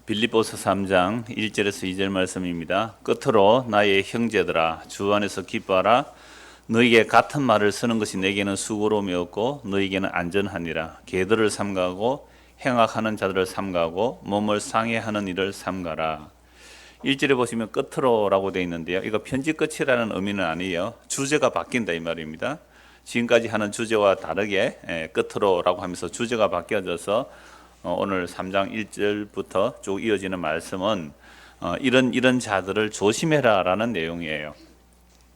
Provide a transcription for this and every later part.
빌립보서 3장 1절에서 2절 말씀입니다. 끝으로 나의 형제들아 주 안에서 기뻐하라. 너희에게 같은 말을 쓰는 것이 내게는 수고로움이 없고 너희에게는 안전하니라. 개들을 삼가고 행악하는 자들을 삼가고 몸을 상해하는 일을 삼가라. 1절에 보시면 끝으로라고 되어 있는데요. 이거 편지 끝이라는 의미는 아니에요. 주제가 바뀐다 이 말입니다. 지금까지 하는 주제와 다르게 끝으로라고 하면서 주제가 바뀌어져서 오늘 3장 1절부터 쭉 이어지는 말씀은 이런 자들을 조심해라 라는 내용이에요.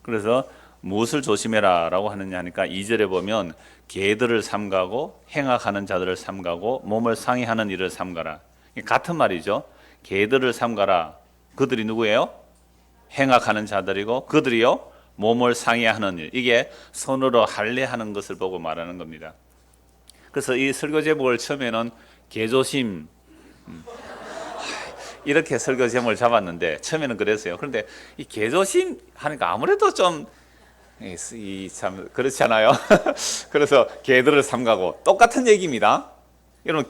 그래서 무엇을 조심해라 라고 하느냐 하니까 2절에 보면 개들을 삼가고 행악하는 자들을 삼가고 몸을 상해하는 일을 삼가라. 같은 말이죠. 개들을 삼가라. 그들이 누구예요? 행악하는 자들이고 그들이요 몸을 상해하는 일. 이게 손으로 할례하는 것을 보고 말하는 겁니다. 그래서 이 설교 제목을 처음에는 개조심 이렇게 설교 제목을 잡았는데 처음에는 그랬어요. 그런데 이 개조심 하니까 아무래도 좀 참 그렇지 않아요? 그래서 개들을 삼가고 똑같은 얘기입니다. 여러분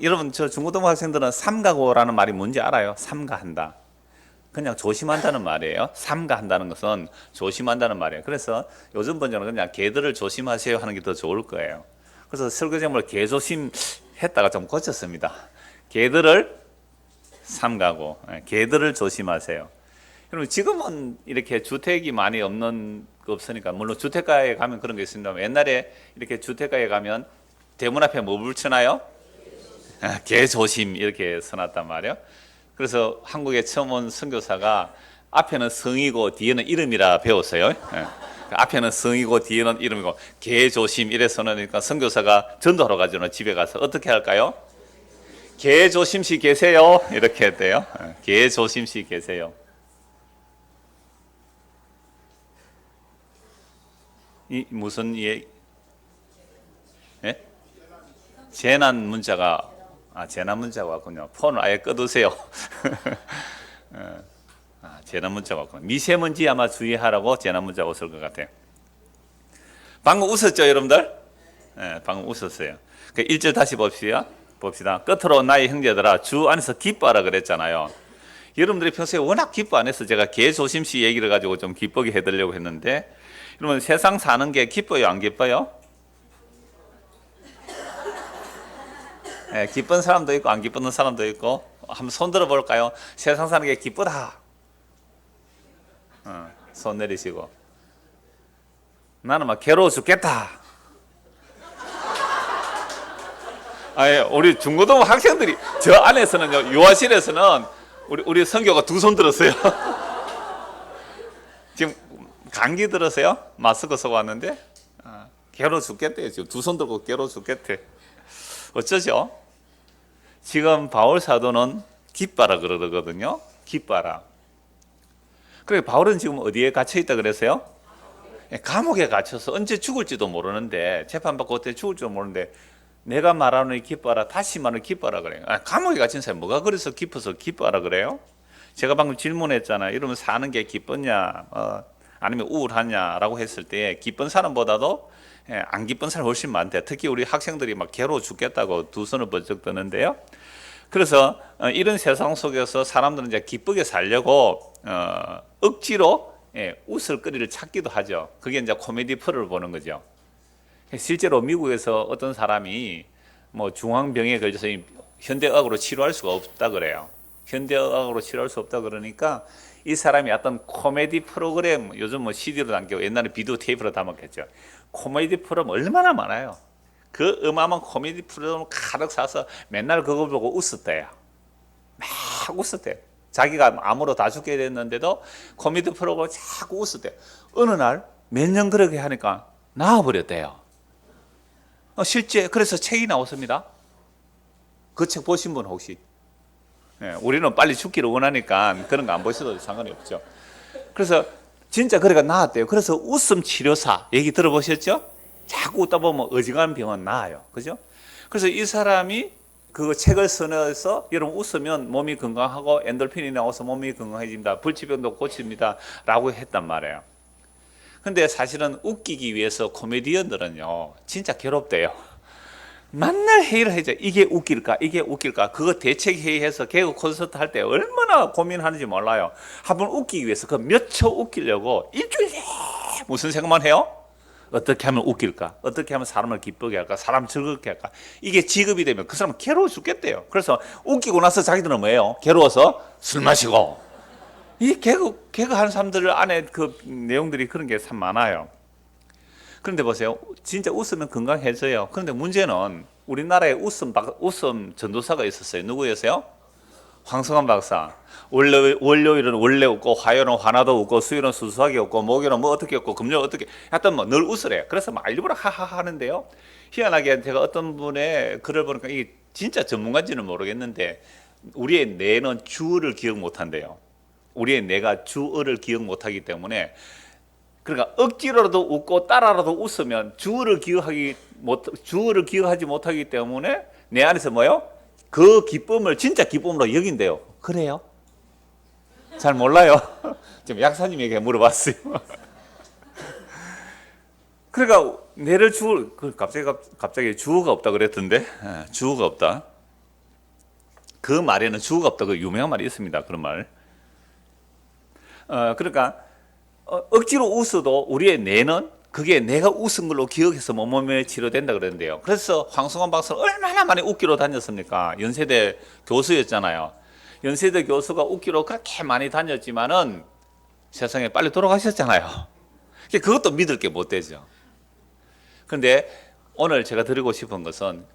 여러분 저 중고등부 학생들은 삼가고라는 말이 뭔지 알아요? 삼가한다. 그냥 조심한다는 말이에요. 삼가한다는 것은 조심한다는 말이에요. 그래서 요즘 번역은 그냥 개들을 조심하세요 하는 게 더 좋을 거예요. 그래서 설교 제목을 개조심 했다가 좀 고쳤습니다. 개들을 삼가고 개들을 조심하세요. 여러분 지금은 이렇게 주택이 많이 없으니까 물론 주택가에 가면 그런 게 있습니다. 옛날에 이렇게 주택가에 가면 대문 앞에 뭐 붙여놔요? 개 조심 이렇게 써놨단 말이에요. 그래서 한국에 처음 온 선교사가 앞에는 성이고 뒤에는 이름이라 배웠어요. 앞에는 성이고 뒤에는 이름이고 개 조심 이래 써놓으니까 선교사가 전도하러 가지고 집에 가서 어떻게 할까요? 개 조심시 계세요 이렇게 했대요. 개 조심시 계세요. 이 무슨 예? 재난 문자가 재난 문자가 왔군요. 폰을 아예 꺼두세요. 재난 문자가 왔군요. 미세먼지 아마 주의하라고 재난 문자가 왔을 것 같아요. 방금 웃었죠, 여러분들? 방금 웃었어요. 1절 다시 봅시다. 끝으로 나의 형제들아 주 안에서 기뻐하라 그랬잖아요. 여러분들이 평소에 워낙 기뻐 안 해서 제가 개 조심시 얘기를 가지고 좀 기쁘게 해드리려고 했는데 여러분 세상 사는 게 기뻐요, 안 기뻐요? 기쁜 사람도 있고 안 기쁜 사람도 있고 한번 손 들어 볼까요? 세상 사는 게 기쁘다. 손 내리시고 나는 막 괴로워 죽겠다. 우리 중고등부 학생들이 저 안에서는요 유아실에서는 우리 선교가 두 손 들었어요. 지금 감기 들었어요? 마스크 쓰고 왔는데 괴로워 죽겠대요. 지금 두 손 들고 괴로워 죽겠대. 어쩌죠? 지금 바울 사도는 기뻐라 그러거든요. 기뻐라. 그래 바울은 지금 어디에 갇혀 있다 그랬어요? 감옥에 갇혀서 언제 죽을지도 모르는데 재판받고 어떻게 죽을지도 모르는데 내가 말하는 기뻐라 다시 말하는 기뻐라 그래요. 감옥에 갇힌 사람이 뭐가 그래서 기뻐서 기뻐라 그래요? 제가 방금 질문했잖아요. 이러면 사는 게 기쁘냐 아니면 우울하냐라고 했을 때 기쁜 사람보다도 안 기쁜 사람이 훨씬 많대요. 특히 우리 학생들이 막 괴로워 죽겠다고 두 손을 번쩍 드는데요. 그래서 이런 세상 속에서 사람들은 이제 기쁘게 살려고 억지로 웃을거리를 찾기도 하죠. 그게 이제 코미디 프로를 보는 거죠. 실제로 미국에서 어떤 사람이 뭐 중환병에 걸려서 현대의학으로 치료할 수가 없다 그래요. 현대의학으로 치료할 수 없다 그러니까 이 사람이 어떤 코미디 프로그램 요즘 뭐 CD로 담기고 옛날에 비디오 테이프로 담았겠죠. 코미디 프로그램 얼마나 많아요. 그 어마어마한 코미디 프로그램을 가득 사서 맨날 그걸 보고 웃었대요. 막 웃었대요. 자기가 암으로 다 죽게 됐는데도 코미디 프로그램을 자꾸 웃었대요. 어느 날 몇 년 그렇게 하니까 나와버렸대요. 실제 그래서 책이 나왔습니다. 그 책 보신 분 혹시? 우리는 빨리 죽기를 원하니까 그런 거 안 보셔도 상관이 없죠. 그래서 진짜 그래가 나았대요. 그래서 웃음 치료사 얘기 들어보셨죠? 자꾸 웃다 보면 어지간한 병은 나아요. 그죠? 그래서 이 사람이 그 책을 써내서 여러분 웃으면 몸이 건강하고 엔돌핀이 나와서 몸이 건강해집니다. 불치병도 고칩니다. 라고 했단 말이에요. 근데 사실은 웃기기 위해서 코미디언들은요 진짜 괴롭대요. 맨날 회의를 해죠. 이게 웃길까? 이게 웃길까? 그거 대책 회의해서 개그 콘서트 할 때 얼마나 고민하는지 몰라요. 한번 웃기기 위해서 그 몇 초 웃기려고 일주일 내내 무슨 생각만 해요? 어떻게 하면 웃길까? 어떻게 하면 사람을 기쁘게 할까? 사람 즐겁게 할까? 이게 직업이 되면 그 사람은 괴로워 죽겠대요. 그래서 웃기고 나서 자기들은 뭐예요? 괴로워서 술 마시고. 이 개그 하는 사람들 안에 그 내용들이 그런 게 참 많아요. 그런데 보세요. 진짜 웃으면 건강해져요. 그런데 문제는 우리나라에 웃음 전도사가 있었어요. 누구였어요? 황성환 박사. 월요일은 원래 웃고, 화요일은 화나도 웃고, 수요일은 수수하게 웃고, 목요일은 뭐 어떻게 웃고, 금요일 어떻게, 하여튼 뭐 늘 웃으래요. 그래서 막 일부러 하하하 하는데요. 희한하게 제가 어떤 분의 글을 보니까 이게 진짜 전문가인지는 모르겠는데, 우리의 뇌는 주어를 기억 못 한대요. 우리의 뇌가 주어를 기억 못 하기 때문에, 그러니까 억지로라도 웃고 따라라도 웃으면 주어를 기억하지 못하기 때문에 내 안에서 뭐요? 그 기쁨을 진짜 기쁨으로 여긴대요. 그래요? 잘 몰라요. 지금 약사님에게 물어봤어요. 그러니까 뇌를 갑자기 주어가 없다 그랬던데, 주어가 없다. 그 말에는 주어가 없다. 그 유명한 말이 있습니다. 그런 말. 그러니까 억지로 웃어도 우리의 뇌는 그게 내가 웃은 걸로 기억해서 몸에 치료된다 그러는데요. 그래서 황성환 박사는 얼마나 많이 웃기로 다녔습니까? 연세대 교수였잖아요. 연세대 교수가 웃기로 그렇게 많이 다녔지만은 세상에 빨리 돌아가셨잖아요. 그것도 믿을 게 못 되죠. 그런데 오늘 제가 드리고 싶은 것은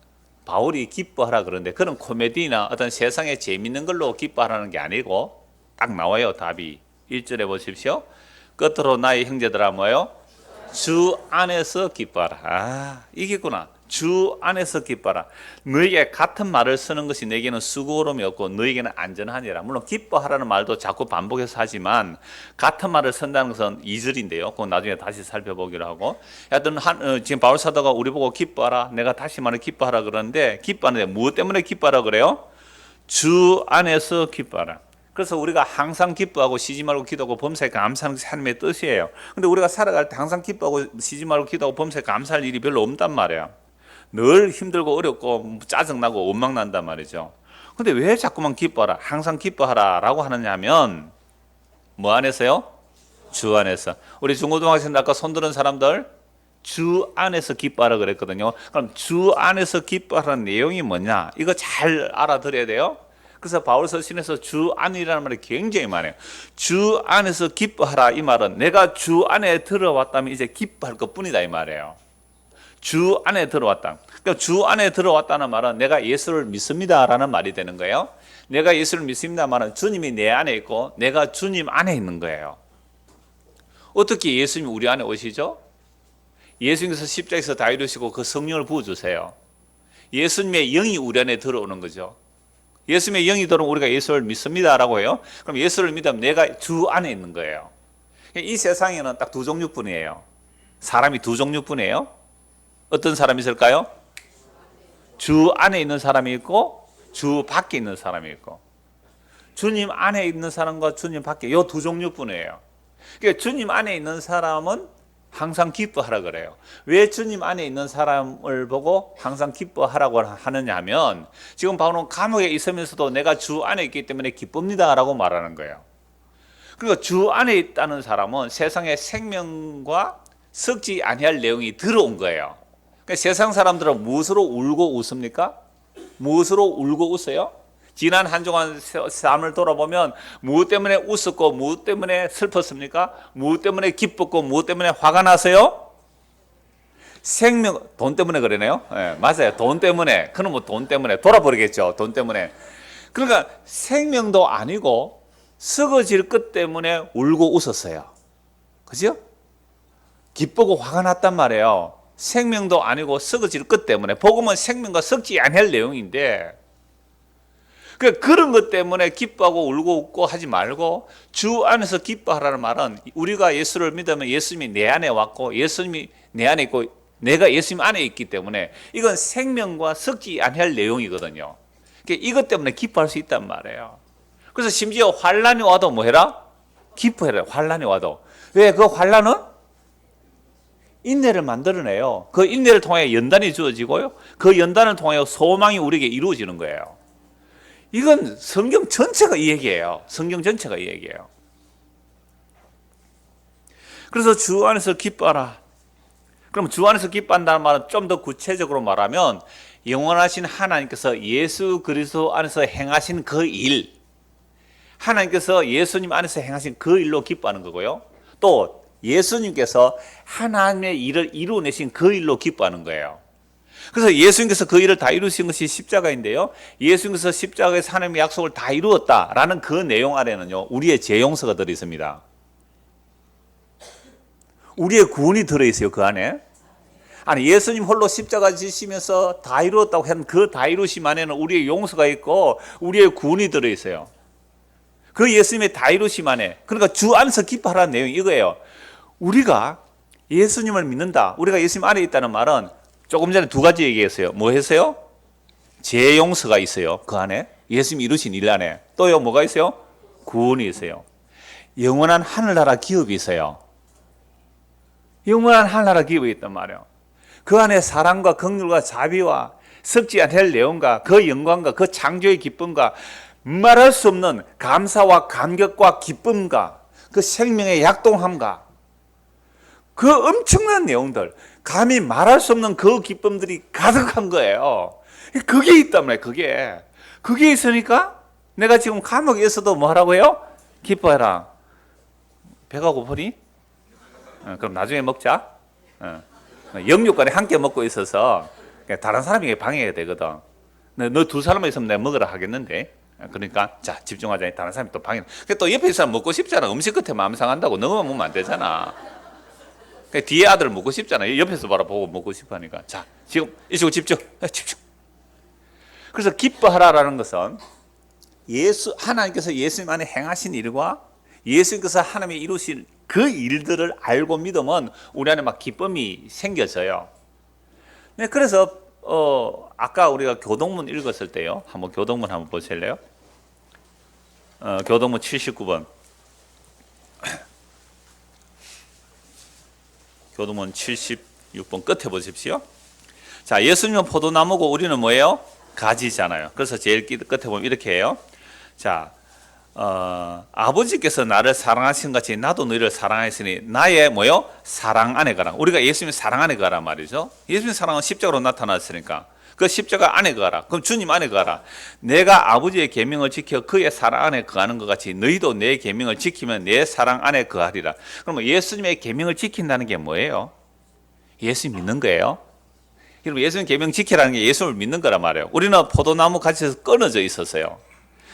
바울이 기뻐하라 그러는데 그런 코미디나 어떤 세상에 재밌는 걸로 기뻐하라는 게 아니고 딱 나와요. 답이 1절에 보십시오. 끝으로 나의 형제들아 뭐요? 주 안에서 기뻐하라. 이게구나. 주 안에서 기뻐하라. 너에게 같은 말을 쓰는 것이 내게는 수고로움이 없고 너에게는 안전하니라. 물론 기뻐하라는 말도 자꾸 반복해서 하지만 같은 말을 쓴다는 것은 2절인데요. 그건 나중에 다시 살펴보기로 하고. 하여튼 지금 바울 사도가 우리 보고 기뻐하라. 내가 다시 말해 기뻐하라 그러는데 기뻐하는데 무엇 때문에 기뻐하라 그래요? 주 안에서 기뻐하라. 그래서 우리가 항상 기뻐하고 쉬지 말고 기도하고 범사에 감사하는 것이 하나님의 뜻이에요. 근데 우리가 살아갈 때 항상 기뻐하고 쉬지 말고 기도하고 범사에 감사할 일이 별로 없단 말이에요. 늘 힘들고 어렵고 짜증나고 원망난단 말이죠. 근데 왜 자꾸만 기뻐하라, 항상 기뻐하라 라고 하느냐 하면 뭐 안에서요? 주 안에서. 우리 중고등학생 아까 손드는 사람들 주 안에서 기뻐하라 그랬거든요. 그럼 주 안에서 기뻐하라는 내용이 뭐냐? 이거 잘 알아들어야 돼요. 그래서 바울 서신에서 주 안이라는 말이 굉장히 많아요. 주 안에서 기뻐하라 이 말은 내가 주 안에 들어왔다면 이제 기뻐할 것뿐이다 이 말이에요. 주 안에 들어왔다. 그러니까 주 안에 들어왔다는 말은 내가 예수를 믿습니다라는 말이 되는 거예요. 내가 예수를 믿습니다 말은 주님이 내 안에 있고 내가 주님 안에 있는 거예요. 어떻게 예수님이 우리 안에 오시죠? 예수님께서 십자가에서 다 이루시고 그 성령을 부어주세요. 예수님의 영이 우리 안에 들어오는 거죠. 예수님의 영이 들어오면 우리가 예수를 믿습니다라고 해요. 그럼 예수를 믿으면 내가 주 안에 있는 거예요. 이 세상에는 딱 두 종류뿐이에요. 사람이 두 종류뿐이에요. 어떤 사람이 있을까요? 주 안에 있는 사람이 있고 주 밖에 있는 사람이 있고. 주님 안에 있는 사람과 주님 밖에 이 두 종류뿐이에요. 그러니까 주님 안에 있는 사람은 항상 기뻐하라 그래요. 왜 주님 안에 있는 사람을 보고 항상 기뻐하라고 하느냐 하면 지금 바울은 감옥에 있으면서도 내가 주 안에 있기 때문에 기쁩니다 라고 말하는 거예요. 그러니까 주 안에 있다는 사람은 세상의 생명과 섞지 아니할 내용이 들어온 거예요. 그러니까 세상 사람들은 무엇으로 울고 웃습니까? 무엇으로 울고 웃어요? 지난 한 주간 삶을 돌아보면 무엇 때문에 웃었고 무엇 때문에 슬펐습니까? 무엇 때문에 기뻤고 무엇 때문에 화가 나서요? 생명, 돈 때문에 그러네요. 네, 맞아요. 돈 때문에. 그럼 뭐 돈 때문에 돌아버리겠죠. 돈 때문에. 그러니까 생명도 아니고 썩어질 것 때문에 울고 웃었어요. 그죠? 기쁘고 화가 났단 말이에요. 생명도 아니고 썩어질 것 때문에. 복음은 생명과 썩지 않을 내용인데 그런 것 때문에 기뻐하고 울고 웃고 하지 말고 주 안에서 기뻐하라는 말은 우리가 예수를 믿으면 예수님이 내 안에 왔고 예수님이 내 안에 있고 내가 예수님 안에 있기 때문에 이건 생명과 섞지 않을 내용이거든요. 그러니까 이것 때문에 기뻐할 수 있단 말이에요. 그래서 심지어 환란이 와도 뭐 해라? 기뻐해라. 환란이 와도. 왜 그 환란은? 인내를 만들어내요. 그 인내를 통해 연단이 주어지고요. 그 연단을 통해 소망이 우리에게 이루어지는 거예요. 이건 성경 전체가 이 얘기예요. 성경 전체가 이 얘기예요. 그래서 주 안에서 기뻐하라. 그럼 주 안에서 기뻐한다는 말은 좀 더 구체적으로 말하면 영원하신 하나님께서 예수 그리스도 안에서 행하신 그 일, 하나님께서 예수님 안에서 행하신 그 일로 기뻐하는 거고요. 또 예수님께서 하나님의 일을 이루어내신 그 일로 기뻐하는 거예요. 그래서 예수님께서 그 일을 다 이루신 것이 십자가인데요. 예수님께서 십자가에서 하나님의 약속을 다 이루었다라는 그 내용 아래는요, 우리의 죄 용서가 들어 있습니다. 우리의 구원이 들어있어요. 그 안에. 아니, 예수님 홀로 십자가 지시면서 다 이루었다고 한 그 다 이루심 안에는 우리의 용서가 있고 우리의 구원이 들어있어요. 그 예수님의 다 이루심 안에, 그러니까 주 안에서 기뻐하라는 내용이 이거예요. 우리가 예수님을 믿는다, 우리가 예수님 안에 있다는 말은 조금 전에 두 가지 얘기했어요. 뭐 했어요? 죄 용서가 있어요. 그 안에 예수님이 이루신 일 안에. 또요, 뭐가 있어요? 구원이 있어요. 영원한 하늘나라 기업이 있어요. 영원한 하늘나라 기업이 있단 말이에요. 그 안에 사랑과 긍휼과 자비와 섞지 않을 내용과 그 영광과 그 창조의 기쁨과 말할 수 없는 감사와 감격과 기쁨과 그 생명의 약동함과 그 엄청난 내용들, 감히 말할 수 없는 그 기쁨들이 가득한 거예요. 그게 있단 말이에요. 그게 있으니까 내가 지금 감옥에 있어도 뭐 하라고요? 기뻐해라. 배가 고프니? 그럼 나중에 먹자. 영육간에 함께 먹고 있어서 다른 사람에게 방해가 되거든. 너 두 사람만 있으면 내가 먹으라 하겠는데. 그러니까 자, 집중하자. 다른 사람이 또 방해. 또 옆에 있는 사람 먹고 싶잖아. 음식 끝에 마음 상한다고 너만 먹으면 안 되잖아. 뒤에 아들 먹고 싶잖아. 옆에서 바라보고 먹고 싶어 하니까. 자, 지금 이쪽으로 집중. 그래서 기뻐하라라는 것은 하나님께서 예수님 안에 행하신 일과 예수님께서 하나님이 이루신 그 일들을 알고 믿으면 우리 안에 막 기쁨이 생겨져요. 네, 그래서 아까 우리가 교동문 읽었을 때요. 한번 교동문 한번 보실래요? 교동문 79번. 교동문 76번 끝에 보십시오. 자, 예수님은 포도나무고 우리는 뭐예요? 가지잖아요. 그래서 제일 끝에 보면 이렇게 해요. 자, 아버지께서 나를 사랑하신 같이 나도 너희를 사랑하였으니 나의 뭐요? 사랑 안에 가라. 우리가 예수님의 사랑 안에 가라 말이죠. 예수님의 사랑은 십자가로 나타났으니까 그 십자가 안에 가라. 그럼 주님 안에 가라. 내가 아버지의 계명을 지켜 그의 사랑 안에 거하는 것 같이 너희도 내 계명을 지키면 내 사랑 안에 거하리라. 그러면 예수님의 계명을 지킨다는 게 뭐예요? 예수님 믿는 거예요. 여러분, 예수님 계명 지키라는 게 예수님을 믿는 거란 말이에요. 우리는 포도나무 가지에서 끊어져 있었어요.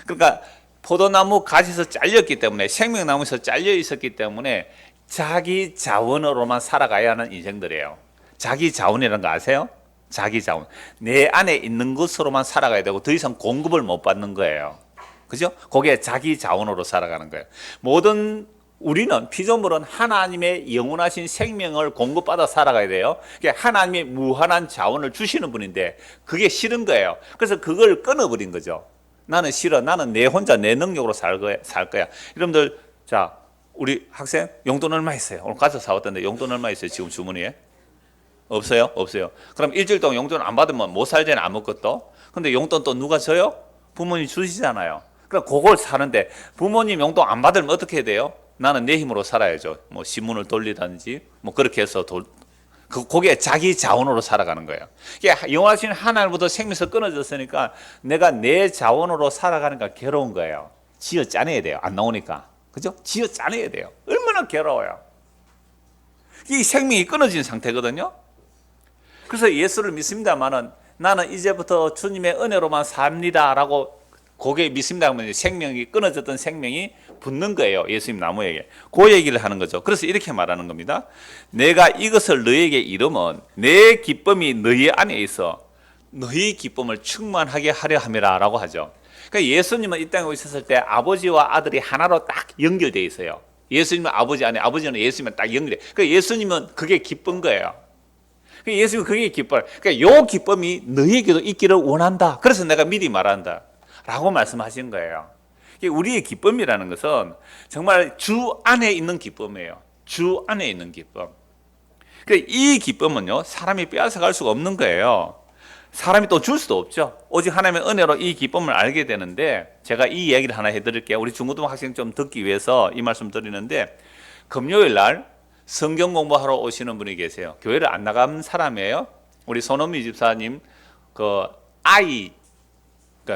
그러니까 포도나무 가지에서 잘렸기 때문에, 생명나무에서 잘려 있었기 때문에 자기 자원으로만 살아가야 하는 인생들이에요. 자기 자원이라는 거 아세요? 자기 자원. 내 안에 있는 것으로만 살아가야 되고 더 이상 공급을 못 받는 거예요. 그죠? 그게 자기 자원으로 살아가는 거예요. 우리는 피조물은 하나님의 영원하신 생명을 공급받아 살아가야 돼요. 하나님의 무한한 자원을 주시는 분인데 그게 싫은 거예요. 그래서 그걸 끊어버린 거죠. 나는 싫어. 나는 내 혼자 내 능력으로 살 거야. 여러분들, 자, 우리 학생 용돈 얼마 있어요? 오늘 가서 사왔던데 용돈 얼마 있어요? 지금 주머니에? 없어요? 없어요. 그럼 일주일 동안 용돈 안 받으면 못 살잖아요. 아무것도. 근데 용돈 또 누가 줘요? 부모님 주시잖아요. 그럼 그걸 사는데 부모님 용돈 안 받으면 어떻게 해야 돼요? 나는 내 힘으로 살아야죠. 뭐 신문을 돌리든지 뭐 그렇게 해서 그게 자기 자원으로 살아가는 거예요. 영원하신 하나님부터 생명에서 끊어졌으니까 내가 내 자원으로 살아가니까 괴로운 거예요. 지어 짜내야 돼요. 안 나오니까. 그죠? 지어 짜내야 돼요. 얼마나 괴로워요. 이 생명이 끊어진 상태거든요. 그래서 예수를 믿습니다만은 나는 이제부터 주님의 은혜로만 삽니다라고 그게 믿습니다 하면 생명이 끊어졌던 생명이 붙는 거예요. 예수님 나무에게. 그 얘기를 하는 거죠. 그래서 이렇게 말하는 겁니다. 내가 이것을 너희에게 이르면 내 기쁨이 너희 안에 있어 너희 기쁨을 충만하게 하려 함이라 라고 하죠. 그러니까 예수님은 이 땅에 오셨을 때 아버지와 아들이 하나로 딱 연결되어 있어요. 예수님은 아버지 안에, 아버지는 예수님은 딱 연결돼. 그러니까 예수님은 그게 기쁜 거예요. 그러니까 예수님은 그게 기뻐요. 그러니까 요 기쁨이 너희에게도 있기를 원한다. 그래서 내가 미리 말한다 라고 말씀하신 거예요. 우리의 기쁨이라는 것은 정말 주 안에 있는 기쁨이에요. 주 안에 있는 기쁨. 이 기쁨은요, 사람이 빼앗아갈 수가 없는 거예요. 사람이 또 줄 수도 없죠. 오직 하나님의 은혜로 이 기쁨을 알게 되는데, 제가 이 얘기를 하나 해드릴게요. 우리 중고등 학생 좀 듣기 위해서 이 말씀 드리는데, 금요일 날 성경 공부하러 오시는 분이 계세요. 교회를 안 나간 사람이에요. 우리 손원미 집사님 그러니까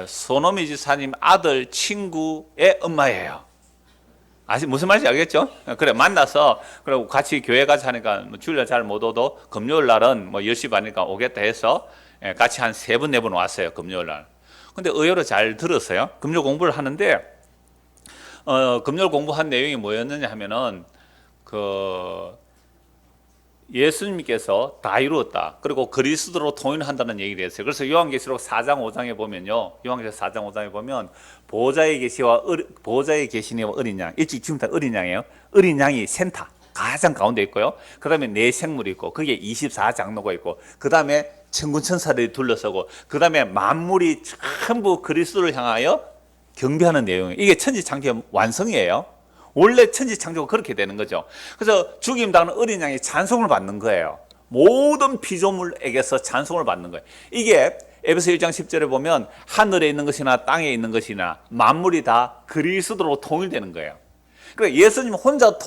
손원미 집사님 아들 친구의 엄마예요. 무슨 말인지 알겠죠? 그래, 만나서, 그리고 같이 교회 같이 하니까, 주일날 잘 못 오도, 금요일 날은 10시 반이니까 오겠다 해서, 같이 한 3번, 4번 왔어요, 금요일 날. 근데 의외로 잘 들었어요. 금요 공부를 하는데, 금요일 공부한 내용이 뭐였느냐 하면은, 예수님께서 다 이루었다. 그리고 그리스도로 통일한다는 얘기를 했어요. 그래서 요한계시록 4장 5장에 보면요. 요한계시록 4장 5장에 보면 보호자의 계시니와 어린 양. 일찍 지금 다 어린 양이에요. 어린 양이 센터 가장 가운데 있고요. 그 다음에 네 생물이 있고 그게 24장로가 있고 그 다음에 천군 천사들이 둘러서고 그 다음에 만물이 전부 그리스도를 향하여 경배하는 내용이에요. 이게 천지창조의 완성이에요. 원래 천지창조가 그렇게 되는 거죠. 그래서 죽임당하는 어린 양이 찬송을 받는 거예요. 모든 피조물에게서 찬송을 받는 거예요. 이게 에베소 1장 10절에 보면 하늘에 있는 것이나 땅에 있는 것이나 만물이 다 그리스도로 통일되는 거예요. 그러니까 예수님 혼자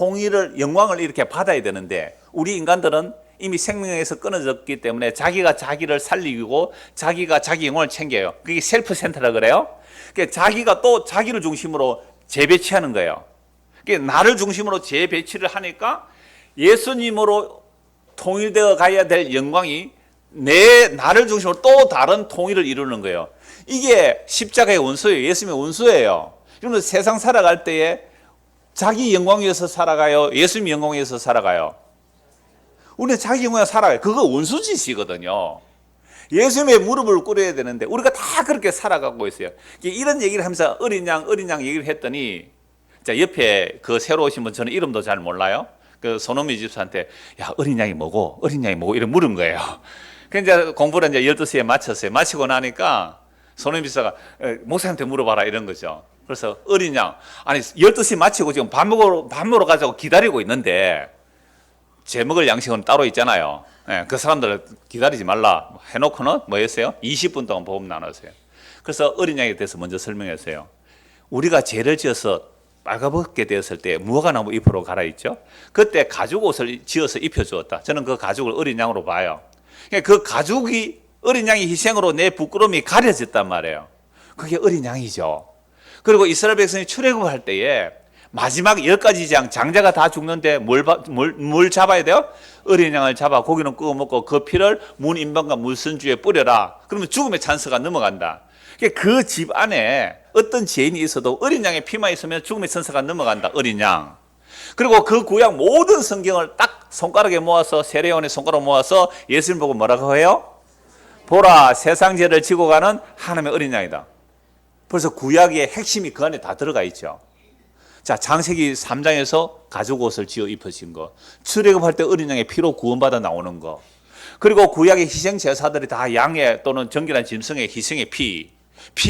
영광을 이렇게 받아야 되는데 우리 인간들은 이미 생명에서 끊어졌기 때문에 자기가 자기를 살리고 자기가 자기 영혼을 챙겨요. 그게 셀프 센터라 그래요. 그러니까 자기가 또 자기를 중심으로 재배치하는 거예요. 나를 중심으로 재배치를 하니까 예수님으로 통일되어 가야 될 영광이 나를 중심으로 또 다른 통일을 이루는 거예요. 이게 십자가의 원수예요. 예수님의 원수예요. 그러면 세상 살아갈 때에 자기 영광 위해서 살아가요? 예수님 영광 위해서 살아가요? 우리는 자기 영광 위해서 살아가요. 그거 원수짓이거든요. 예수님의 무릎을 꿇어야 되는데 우리가 다 그렇게 살아가고 있어요. 이런 얘기를 하면서 어린 양 얘기를 했더니 자, 옆에 그 새로 오신 분 저는 이름도 잘 몰라요. 그 손흥미 집사한테 야, 어린 양이 뭐고? 이렇게 물은 거예요. 그래서 공부를 이제 12시에 마쳤어요. 마치고 나니까 손흥미 집사가 목사님한테 물어봐라 이런 거죠. 그래서 어린 양, 아니 12시 마치고 지금 밥 먹으러 가자고 기다리고 있는데 제 먹을 양식은 따로 있잖아요. 그 사람들 기다리지 말라 해놓고는 뭐 했어요? 20분 동안 복음 나눴어요. 그래서 어린 양에 대해서 먼저 설명했어요. 우리가 죄를 지어서 빨가벗게 되었을 때 무화과나무 잎으로 갈아입죠. 그때 가죽 옷을 지어서 입혀주었다. 저는 그 가죽을 어린 양으로 봐요. 그 가죽이 어린 양의 희생으로 내 부끄러움이 가려졌단 말이에요. 그게 어린 양이죠. 그리고 이스라엘 백성이 출애굽할 때에 마지막 10가지 장자가 다 죽는데 뭘 잡아야 돼요? 어린 양을 잡아 고기는 구워 먹고 그 피를 문 인방과 물선주에 뿌려라. 그러면 죽음의 찬스가 넘어간다. 그 집 안에 어떤 죄인이 있어도 어린 양의 피만 있으면 죽음의 천사가 넘어간다. 어린 양. 그리고 그 구약 모든 성경을 딱 손가락에 모아서 세례요한의 손가락 모아서 예수님 보고 뭐라고 해요? 보라, 세상 죄를 지고 가는 하나님의 어린 양이다. 벌써 구약의 핵심이 그 안에 다 들어가 있죠. 자, 창세기 3장에서 가죽 옷을 지어 입으신 거, 출애굽할 때 어린 양의 피로 구원받아 나오는 거, 그리고 구약의 희생 제사들이 다 양의 또는 정결한 짐승의 희생의 피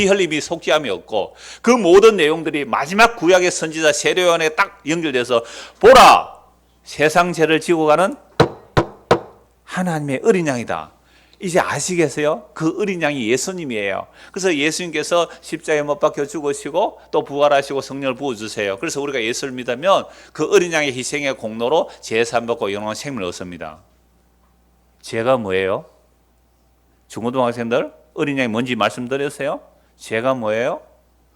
흘림이 속죄함이 없고 그 모든 내용들이 마지막 구약의 선지자 세례요한에 딱 연결돼서 보라, 세상 죄를 지고 가는 하나님의 어린 양이다. 이제 아시겠어요? 그 어린 양이 예수님이에요. 그래서 예수님께서 십자가에 못 박혀 죽으시고 또 부활하시고 성령을 부어주세요. 그래서 우리가 예수를 믿으면 그 어린 양의 희생의 공로로 제사함 받고 영원한 생명을 얻습니다. 죄가 뭐예요? 중고등학생들 어린 양이 뭔지 말씀드렸어요? 죄가 뭐예요?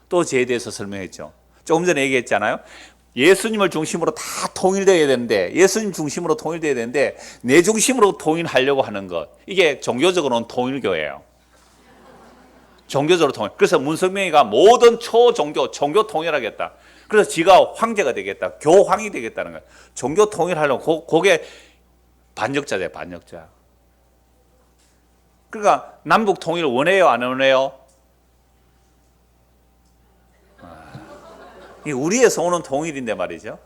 또 죄에 대해서 설명했죠. 조금 전에 얘기했잖아요. 예수님을 중심으로 다 통일되어야 되는데, 예수님 중심으로 통일되어야 되는데 내 중심으로 통일하려고 하는 것, 이게 종교적으로는 통일교예요. 종교적으로 통일. 그래서 문성명이가 모든 종교 통일하겠다. 그래서 지가 황제가 되겠다. 교황이 되겠다는 거예요. 종교 통일하려고 그게 반역자죠. 반역자. 그러니까 남북 통일 원해요, 안 원해요? 이게 우리에서 오는 통일인데 말이죠.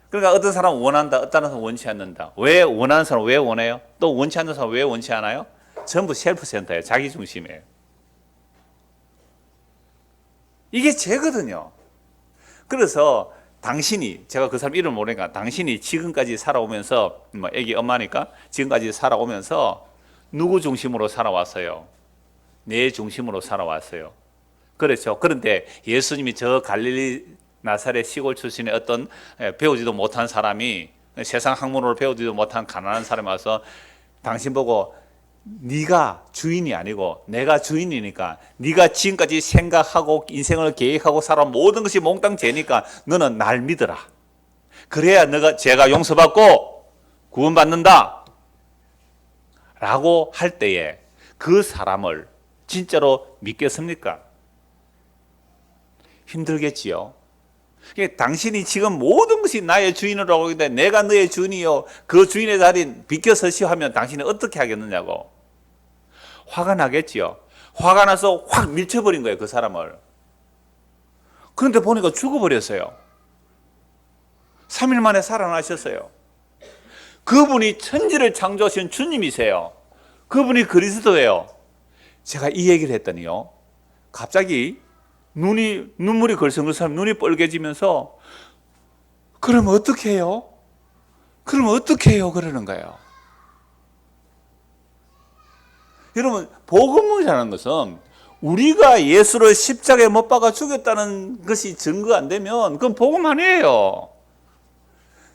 그러니까 어떤 사람은 원한다, 어떤 사람은 원치 않는다. 왜 원하는 사람은 왜 원해요? 또 원치 않는 사람은 왜 원치 않아요? 전부 셀프센터예요. 자기 중심이에요. 이게 죄거든요. 그래서 당신이, 제가 그 사람 이름을 모르니까, 당신이 지금까지 살아오면서, 뭐 애기 엄마니까 지금까지 살아오면서 누구 중심으로 살아왔어요? 내 중심으로 살아왔어요. 그렇죠. 그런데 예수님이 저 갈릴리 나사렛 시골 출신의 어떤 배우지도 못한 사람이, 세상 학문으로 배우지도 못한 가난한 사람이 와서 당신 보고 네가 주인이 아니고 내가 주인이니까, 네가 지금까지 생각하고 인생을 계획하고 살아온 모든 것이 몽땅 죄니까 너는 날 믿어라. 그래야 너가 죄가 용서받고 구원받는다 라고 할 때에 그 사람을 진짜로 믿겠습니까? 힘들겠지요. 당신이 지금 모든 것이 나의 주인으로 하고 있는데 내가 너의 주인이요, 그 주인의 자리에 비켜서시오 하면 당신이 어떻게 하겠느냐고. 화가 나겠지요. 화가 나서 확 밀쳐버린 거예요, 그 사람을. 그런데 보니까 죽어버렸어요. 3일 만에 살아나셨어요. 그분이 천지를 창조하신 주님이세요. 그분이 그리스도예요. 제가 이 얘기를 했더니요, 갑자기 눈물이 걸성걸성, 눈이 빨개지면서 그럼 어떻게 해요? 그럼 어떻게 해요? 그러는 거예요. 여러분, 복음이라는 것은 우리가 예수를 십자가에 못 박아 죽였다는 것이 증거 안 되면 그건 복음 아니에요.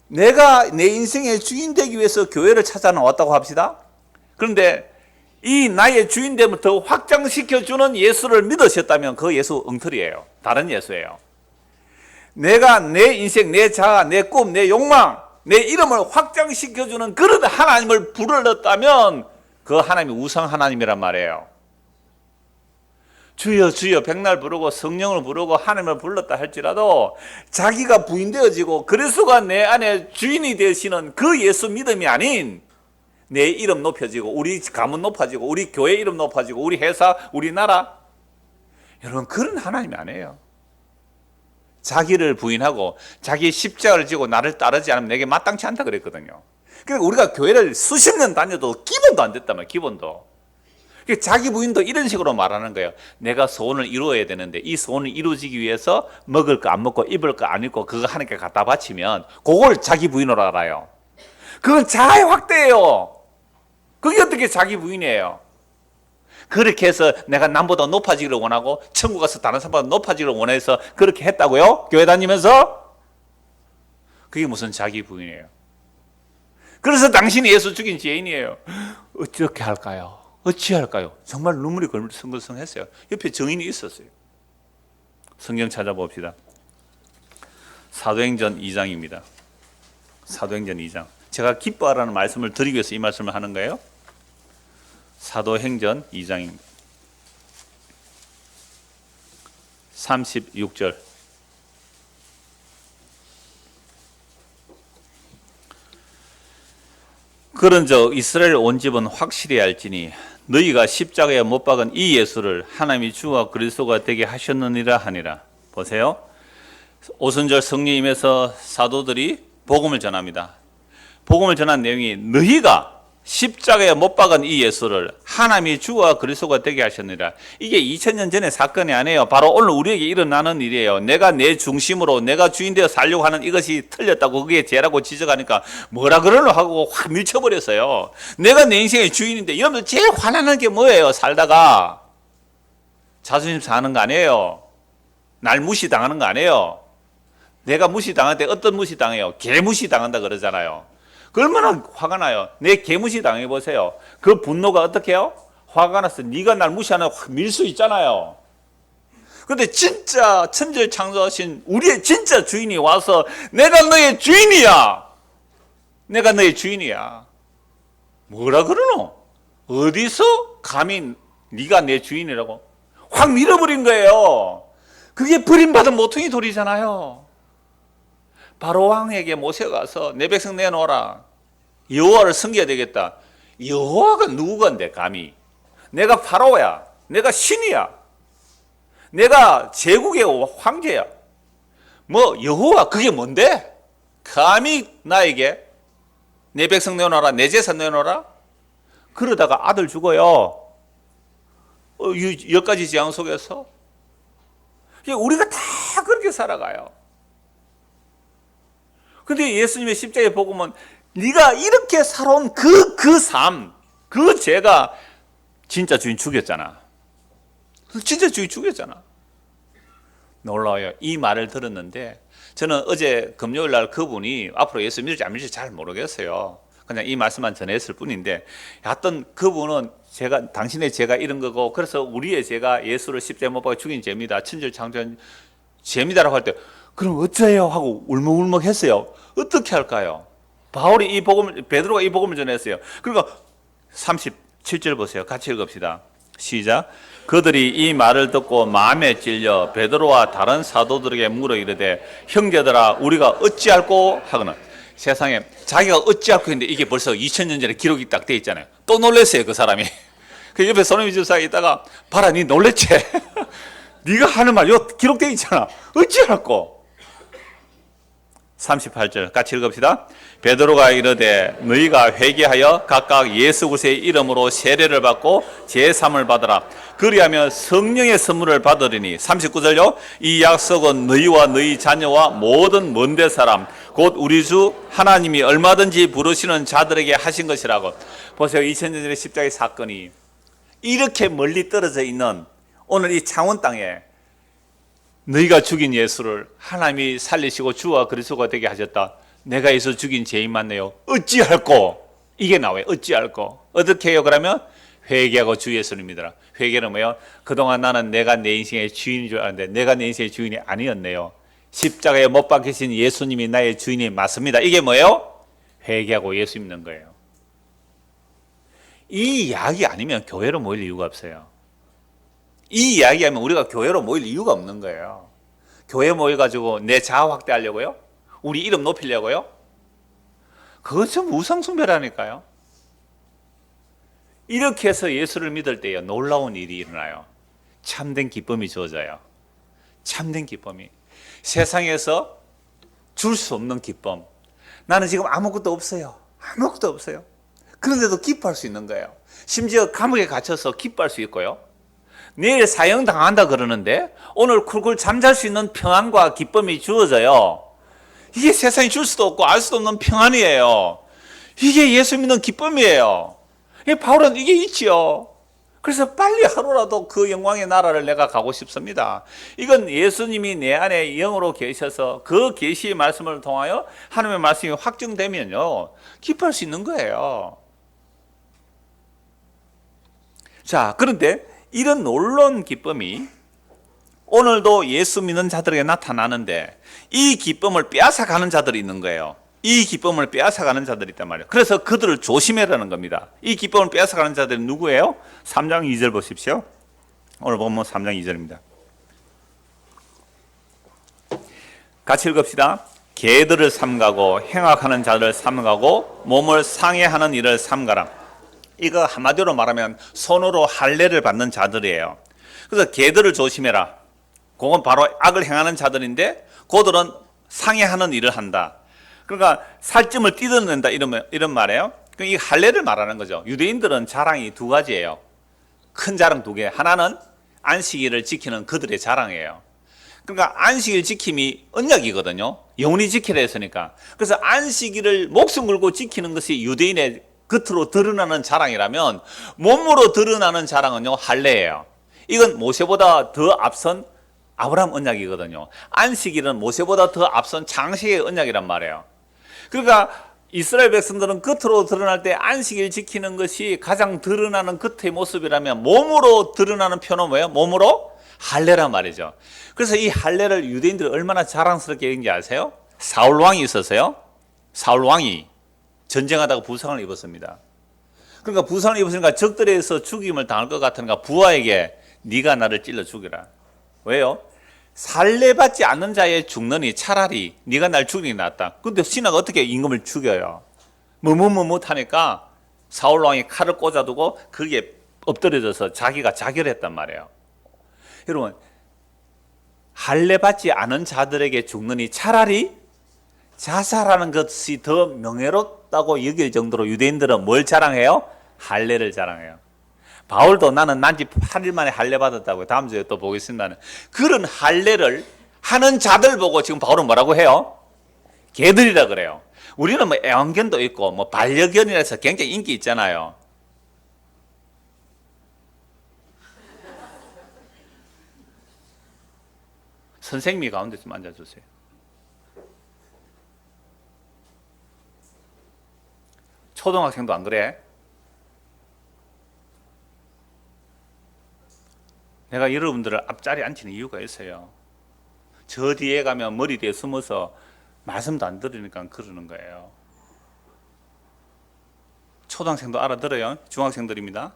내가 내 인생의 주인 되기 위해서 교회를 찾아 나왔다고 합시다. 그런데 이 나의 주인됨을 더 확장시켜주는 예수를 믿으셨다면 그 예수 엉터리예요. 다른 예수예요. 내가 내 인생, 내 자아, 내 꿈, 내 욕망, 내 이름을 확장시켜주는 그런 하나님을 불렀다면 그 하나님이 우상 하나님이란 말이에요. 주여 주여 백날 부르고 성령을 부르고 하나님을 불렀다 할지라도 자기가 부인되어지고 그리스도가 내 안에 주인이 되시는 그 예수 믿음이 아닌 내 이름 높여지고 우리 가문 높아지고 우리 교회 이름 높아지고 우리 회사, 우리 나라, 여러분 그런 하나님이 아니에요. 자기를 부인하고 자기 십자가를 지고 나를 따르지 않으면 내게 마땅치 않다 그랬거든요. 그러니까 우리가 교회를 수십 년 다녀도 기본도 안 됐단 말이에요. 기본도. 자기 부인도 이런 식으로 말하는 거예요. 내가 소원을 이루어야 되는데 이 소원을 이루어지기 위해서 먹을 거 안 먹고 입을 거 안 입고 그거 하나님께 갖다 바치면 그걸 자기 부인으로 알아요. 그건 자아의 확대예요. 그게 어떻게 자기 부인이에요? 그렇게 해서 내가 남보다 높아지기를 원하고 천국 가서 다른 사람보다 높아지기를 원해서 그렇게 했다고요? 교회 다니면서? 그게 무슨 자기 부인이에요? 그래서 당신이 예수 죽인 죄인이에요. 어떻게 할까요? 어찌할까요? 정말 눈물이 걸성걸성했어요. 옆에 증인이 있었어요. 성경 찾아봅시다. 사도행전 2장입니다. 사도행전 2장. 제가 기뻐하라는 말씀을 드리기 위해서 이 말씀을 하는 거예요. 사도행전 2장입니다. 36절. 그런즉 이스라엘 온 집은 확실히 알지니 너희가 십자가에 못 박은 이 예수를 하나님이 주와 그리스도가 되게 하셨느니라 하니라. 보세요. 오순절 성령임에서 사도들이 복음을 전합니다. 복음을 전한 내용이 너희가 십자가에 못 박은 이 예수를 하나님이 주와 그리스도가 되게 하셨느니라. 이게 2000년 전의 사건이 아니에요. 바로 오늘 우리에게 일어나는 일이에요. 내가 내 중심으로 내가 주인 되어 살려고 하는 이것이 틀렸다고 그게 죄라고 지적하니까 뭐라 그러려 하고 확 밀쳐버렸어요. 내가 내 인생의 주인인데 여러분들 제일 화나는 게 뭐예요? 살다가 자존심 상하는 거 아니에요. 날 무시당하는 거 아니에요. 내가 무시당할 때 어떤 무시당해요? 개무시당한다 그러잖아요. 그 얼마나 화가 나요. 내 개무시 당해보세요. 그 분노가 어떻게 해요? 화가 나서 네가 날 무시하는 확 밀 수 있잖아요. 그런데 진짜 천지를 창조하신 우리의 진짜 주인이 와서 내가 너의 주인이야. 내가 너의 주인이야. 뭐라 그러노? 어디서 감히 네가 내 주인이라고? 확 밀어버린 거예요. 그게 버림받은 모퉁이 돌이잖아요. 바로 왕에게 모세가 가서 내 백성 내놓아라. 여호와를 섬겨야 되겠다. 여호와가 누구건데 감히? 내가 파로야. 내가 신이야. 내가 제국의 황제야. 뭐 여호와 그게 뭔데? 감히 나에게 내 백성 내놓아라. 내 재산 내놓아라. 그러다가 아들 죽어요. 10가지 재앙 속에서. 우리가 다 그렇게 살아가요. 근데 예수님의 십자가의 복음은 네가 이렇게 살아온 그 삶, 그 죄가 진짜 주인 죽였잖아. 진짜 주인 죽였잖아. 놀라워요. 이 말을 들었는데 저는 어제 금요일 날 그분이 앞으로 예수 믿을지 안 믿을지 잘 모르겠어요. 그냥 이 말씀만 전했을 뿐인데 하여튼 그분은 당신의 죄가 이런 거고 그래서 우리의 죄가 예수를 십자가에 못 박아 죽인 죄입니다. 천지를 창조한 죄입니다라고 할 때 그럼 어째요? 하고 울먹울먹 했어요. 어떻게 할까요? 베드로가 이 복음을 전했어요. 그러니까 37절 보세요. 같이 읽읍시다. 시작. 그들이 이 말을 듣고 마음에 찔려 베드로와 다른 사도들에게 물어 이르되 형제들아 우리가 어찌할꼬 하거나 세상에 자기가 어찌할꼬 했는데 이게 벌써 2000년 전에 기록이 딱 돼 있잖아요. 또 놀랬어요 그 사람이. 그 옆에 소노미 집사가 있다가 봐라 니 놀랬지? 네가 하는 말 요 기록돼 있잖아. 어찌할꼬. 38절 같이 읽읍시다. 베드로가 이르되 너희가 회개하여 각각 예수 그리스도의 이름으로 세례를 받고 제사함을 받으라. 그리하면 성령의 선물을 받으리니 39절요. 이 약속은 너희와 너희 자녀와 모든 먼데 사람 곧 우리 주 하나님이 얼마든지 부르시는 자들에게 하신 것이라고. 보세요. 2000년 전의 십자가의 사건이 이렇게 멀리 떨어져 있는 오늘 이 창원 땅에 너희가 죽인 예수를 하나님이 살리시고 주와 그리스도가 되게 하셨다. 내가 예수 죽인 죄인 맞네요. 어찌할꼬? 이게 나와요. 어찌할꼬? 어떻게 해요? 그러면 회개하고 주 예수를 믿어라. 회개는 뭐예요? 그동안 나는 내가 내 인생의 주인인 줄 알았는데 내가 내 인생의 주인이 아니었네요. 십자가에 못 박히신 예수님이 나의 주인이 맞습니다. 이게 뭐예요? 회개하고 예수 믿는 거예요. 이 이야기 아니면 교회로 모일 이유가 없어요. 이 이야기하면 우리가 교회로 모일 이유가 없는 거예요. 교회 모여가지고 내 자아 확대하려고요? 우리 이름 높이려고요? 그건 좀 우상숭배라니까요. 이렇게 해서 예수를 믿을 때에 놀라운 일이 일어나요. 참된 기쁨이 주어져요. 참된 기쁨이. 세상에서 줄 수 없는 기쁨. 나는 지금 아무것도 없어요. 아무것도 없어요. 그런데도 기뻐할 수 있는 거예요. 심지어 감옥에 갇혀서 기뻐할 수 있고요. 내일 사형당한다 그러는데 오늘 쿨쿨 잠잘 수 있는 평안과 기쁨이 주어져요. 이게 세상이 줄 수도 없고 알 수도 없는 평안이에요. 이게 예수 믿는 기쁨이에요. 바울은 이게 있지요. 그래서 빨리 하루라도 그 영광의 나라를 내가 가고 싶습니다. 이건 예수님이 내 안에 영으로 계셔서 그 계시의 말씀을 통하여 하나님의 말씀이 확증되면요 기뻐할 수 있는 거예요. 자, 그런데 이런 놀라운 기쁨이 오늘도 예수 믿는 자들에게 나타나는데 이 기쁨을 빼앗아가는 자들이 있는 거예요. 이 기쁨을 빼앗아가는 자들이 있단 말이에요. 그래서 그들을 조심해라는 겁니다. 이 기쁨을 빼앗아가는 자들이 누구예요? 3장 2절 보십시오. 오늘 보면 3장 2절입니다. 같이 읽읍시다. 개들을 삼가고 행악하는 자들을 삼가고 몸을 상해하는 일을 삼가라. 이거 한마디로 말하면 손으로 할례를 받는 자들이에요. 그래서 개들을 조심해라. 그건 바로 악을 행하는 자들인데 그들은 상해하는 일을 한다. 그러니까 살점을 뜯어낸다 이런 말이에요. 이 할례를 말하는 거죠. 유대인들은 자랑이 두 가지예요. 큰 자랑 두 개. 하나는 안식일을 지키는 그들의 자랑이에요. 그러니까 안식일 지킴이 언약이거든요. 영원히 지키라 했으니까. 그래서 안식일을 목숨 걸고 지키는 것이 유대인의 겉으로 드러나는 자랑이라면 몸으로 드러나는 자랑은요 할례예요. 이건 모세보다 더 앞선 아브라함 언약이거든요. 안식일은 모세보다 더 앞선 장세의 언약이란 말이에요. 그러니까 이스라엘 백성들은 겉으로 드러날 때 안식일 지키는 것이 가장 드러나는 겉의 모습이라면 몸으로 드러나는 표현은 뭐예요? 몸으로 할례란 말이죠. 그래서 이 할례를 유대인들이 얼마나 자랑스럽게 했는지 아세요? 사울 왕이 있었어요. 사울 왕이 전쟁하다가 부상을 입었습니다. 그러니까 부상을 입었으니까 적들에서 죽임을 당할 것 같으니까 부하에게 네가 나를 찔러 죽여라. 왜요? 살례받지 않는 자의 죽느니 차라리 네가 날 죽이는 게 낫다. 근데 신하가 어떻게 임금을 죽여요? 머뭇머뭇하니까 사울 왕이 칼을 꽂아두고 거기에 엎드려져서 자기가 자결했단 말이에요. 여러분, 할례받지 않은 자들에게 죽느니 차라리 자살하는 것이 더 명예롭다고 여길 정도로 유대인들은 뭘 자랑해요? 할례를 자랑해요. 바울도 나는 난지 8일 만에 할례 받았다고 다음 주에 또 보겠습니다. 그런 할례를 하는 자들 보고 지금 바울은 뭐라고 해요? 개들이라 그래요. 우리는 뭐 애완견도 있고 뭐 반려견이라서 굉장히 인기 있잖아요. 선생님이 가운데 좀 앉아주세요. 초등학생도 안 그래? 내가 여러분들을 앞자리에 앉히는 이유가 있어요. 저 뒤에 가면 머리 뒤에 숨어서 말씀도 안 들으니까 그러는 거예요. 초등학생도 알아들어요. 중학생들입니다.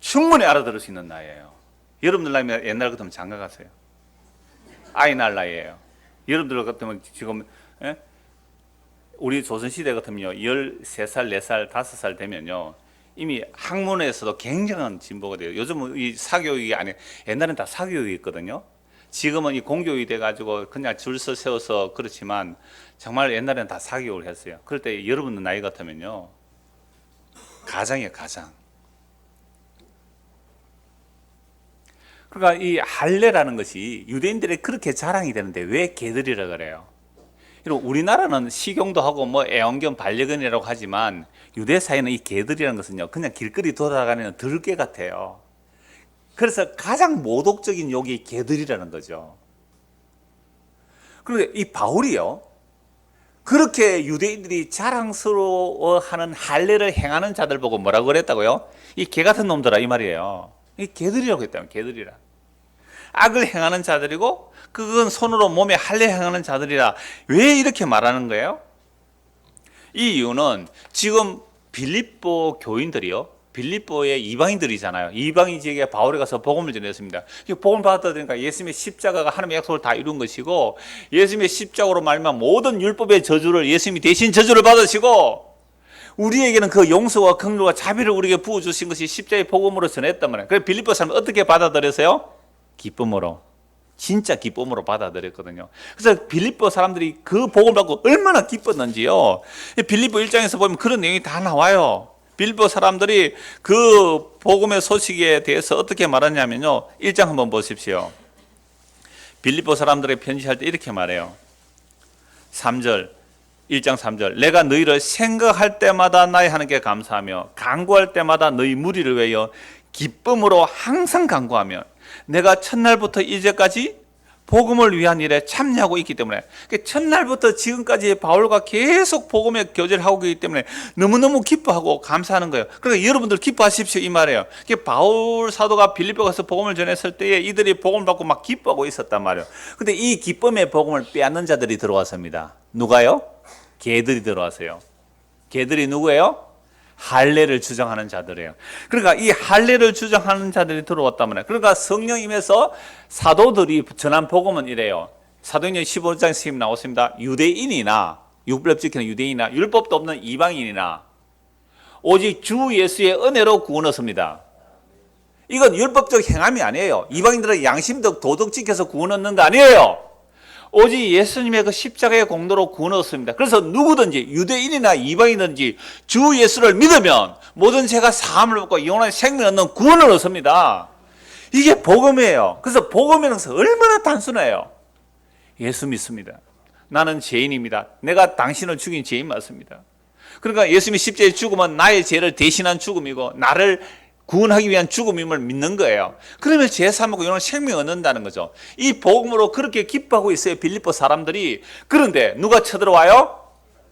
충분히 알아들을 수 있는 나이예요. 여러분들 나이면 옛날 같으면 장가 가세요. 아이 낳을 나이예요. 여러분들 같으면 지금 우리 조선시대 같으면요 13살, 4살, 5살 되면요 이미 학문에서도 굉장한 진보가 돼요. 요즘은 이 사교육이 아니 옛날엔 다 사교육이 있거든요. 지금은 이 공교육이 돼가지고 그냥 줄 서 세워서 그렇지만 정말 옛날에는 다 사교육을 했어요. 그럴 때 여러분 나이 같으면요 가장이에요, 가장. 그러니까 이 할례라는 것이 유대인들의 그렇게 자랑이 되는데 왜 개들이라 그래요? 우리나라는 식용도 하고 뭐 애완견, 반려견이라고 하지만 유대 사회는 이 개들이라는 것은요 그냥 길거리 돌아다니는 들개 같아요. 그래서 가장 모독적인 욕이 개들이라는 거죠. 그런데 이 바울이요 그렇게 유대인들이 자랑스러워하는 할례를 행하는 자들 보고 뭐라고 그랬다고요? 이 개 같은 놈들아 이 말이에요. 이 개들이라고 했다면 개들이라. 악을 행하는 자들이고 그건 손으로 몸에 할례 행하는 자들이라. 왜 이렇게 말하는 거예요? 이 이유는 지금 빌립보 교인들이요 빌립보의 이방인들이잖아요. 이방인 지역에 바울이 가서 복음을 전했습니다. 복음을 받았다니까 예수님의 십자가가 하나님의 약속을 다 이룬 것이고 예수님의 십자가로 말미암아 모든 율법의 저주를 예수님이 대신 저주를 받으시고 우리에게는 그 용서와 긍휼과 자비를 우리에게 부어주신 것이 십자가의 복음으로 전했단 말이에요. 그래서 빌립보 사람은 어떻게 받아들였어요? 기쁨으로. 진짜 기쁨으로 받아들였거든요. 그래서 빌립보 사람들이 그 복음을 받고 얼마나 기뻤는지요. 빌립보 1장에서 보면 그런 내용이 다 나와요. 빌립보 사람들이 그 복음의 소식에 대해서 어떻게 말하냐면요. 1장 한번 보십시오. 빌립보 사람들에게 편지할 때 이렇게 말해요. 3절 1장 3절 내가 너희를 생각할 때마다 나의 하나님께 감사하며 간구할 때마다 너희 무리를 위하여 기쁨으로 항상 간구하며 내가 첫날부터 이제까지 복음을 위한 일에 참여하고 있기 때문에 첫날부터 지금까지 바울과 계속 복음의 교제를 하고 있기 때문에 너무너무 기뻐하고 감사하는 거예요. 그러니까 여러분들 기뻐하십시오 이 말이에요. 바울 사도가 빌립보 가서 복음을 전했을 때에 이들이 복음을 받고 막 기뻐하고 있었단 말이에요. 근데 이 기쁨의 복음을 빼앗는 자들이 들어왔습니다. 누가요? 개들이 들어왔어요. 개들이 누구예요? 할례를 주장하는 자들이에요. 그러니까 이 할례를 주장하는 자들이 들어왔단 말이에요. 그러니까 성령임에서 사도들이 전한 복음은 이래요. 사도행전 15장에 나왔습니다. 유대인이나 율법 지키는 유대인이나 율법도 없는 이방인이나 오직 주 예수의 은혜로 구원 얻습니다. 이건 율법적 행함이 아니에요. 이방인들은 양심적 도덕 지켜서 구원 얻는 거 아니에요. 오직 예수님의 그 십자가의 공로로 구원 얻습니다. 그래서 누구든지 유대인이나 이방인이든지 주 예수를 믿으면 모든 죄가 사함을 받고 영원한 생명을 얻는 구원을 얻습니다. 이게 복음이에요. 그래서 복음이라는 것은 얼마나 단순해요. 예수 믿습니다. 나는 죄인입니다. 내가 당신을 죽인 죄인 맞습니다. 그러니까 예수님이 십자가의 죽음은 나의 죄를 대신한 죽음이고 나를 구원하기 위한 죽음임을 믿는 거예요. 그러면 죄 사먹고 영원한 생명을 얻는다는 거죠. 이 복음으로 그렇게 기뻐하고 있어요 빌립보 사람들이. 그런데 누가 쳐들어와요?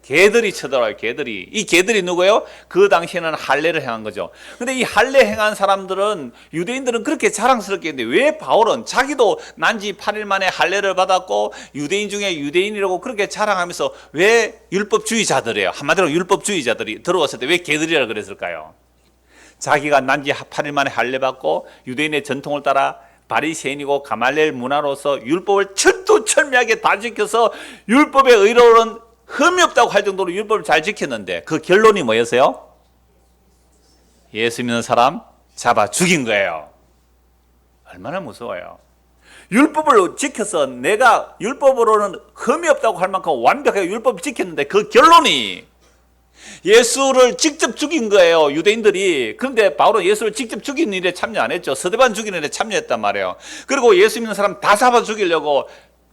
개들이 쳐들어와요. 개들이. 이 개들이 누구예요? 그 당시에는 할례를 행한 거죠. 근데 이 할례 행한 사람들은 유대인들은 그렇게 자랑스럽게 했는데 왜 바울은 자기도 난지 8일 만에 할례를 받았고 유대인 중에 유대인이라고 그렇게 자랑하면서 왜 율법주의자들이에요? 한마디로 율법주의자들이 들어왔을 때 왜 개들이라 그랬을까요? 자기가 난지 8일 만에 할례 받고 유대인의 전통을 따라 바리새인이고 가말리엘 문화로서 율법을 철두철미하게 다 지켜서 율법의 의로는 흠이 없다고 할 정도로 율법을 잘 지켰는데 그 결론이 뭐였어요? 예수 믿는 사람 잡아 죽인 거예요. 얼마나 무서워요. 율법을 지켜서 내가 율법으로는 흠이 없다고 할 만큼 완벽하게 율법을 지켰는데 그 결론이 예수를 직접 죽인 거예요 유대인들이. 그런데 바울은 예수를 직접 죽이는 일에 참여 안 했죠. 스데반 죽이는 일에 참여했단 말이에요. 그리고 예수 믿는 사람 다 잡아 죽이려고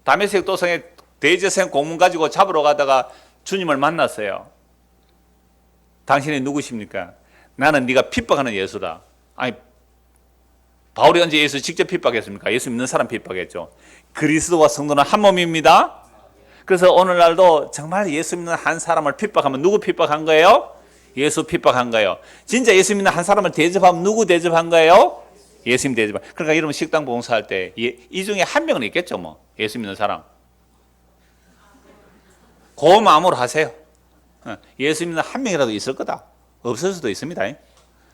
다메섹 도성에 대제사장 공문 가지고 잡으러 가다가 주님을 만났어요. 당신이 누구십니까? 나는 네가 핍박하는 예수다. 아니, 바울이 언제 예수 직접 핍박했습니까? 예수 믿는 사람 핍박했죠. 그리스도와 성도는 한 몸입니다. 그래서 오늘날도 정말 예수 믿는 한 사람을 핍박하면 누구 핍박한 거예요? 예수 핍박한 거예요. 진짜 예수 믿는 한 사람을 대접하면 누구 대접한 거예요? 예수님 대접한. 그러니까 여러분 식당 봉사할 때 이 중에 한 명은 있겠죠, 뭐. 예수 믿는 사람. 그 마음으로 하세요. 예수 믿는 한 명이라도 있을 거다. 없을 수도 있습니다.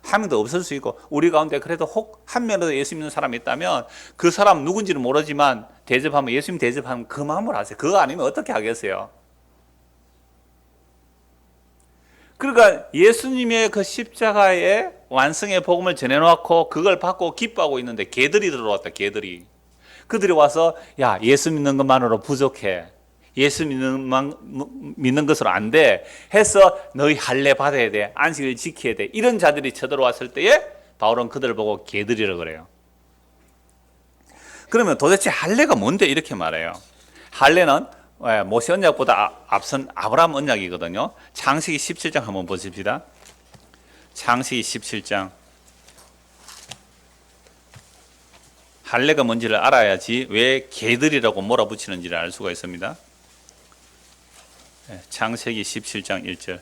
한 명도 없을 수 있고, 우리 가운데 그래도 혹 한 명이라도 예수 믿는 사람이 있다면 그 사람 누군지는 모르지만 대접하면, 예수님 대접하면 그 마음으로 하세요. 그거 아니면 어떻게 하겠어요? 그러니까 예수님의 그 십자가의 완성의 복음을 전해놓고 그걸 받고 기뻐하고 있는데 개들이 들어왔다. 개들이. 그들이 와서 야, 예수 믿는 것만으로 부족해. 예수 믿는 것으로 안 돼. 해서 너희 할례 받아야 돼. 안식을 지켜야 돼. 이런 자들이 쳐들어왔을 때에 바울은 그들을 보고 개들이라고 그래요. 그러면 도대체 할례가 뭔데 이렇게 말해요. 할례는 모세 언약보다 앞선 아브라함 언약이거든요. 창세기 17장 한번 보십시다. 창세기 17장. 할례가 뭔지를 알아야지 왜 개들이라고 몰아붙이는지를 알 수가 있습니다. 창세기 17장 1절.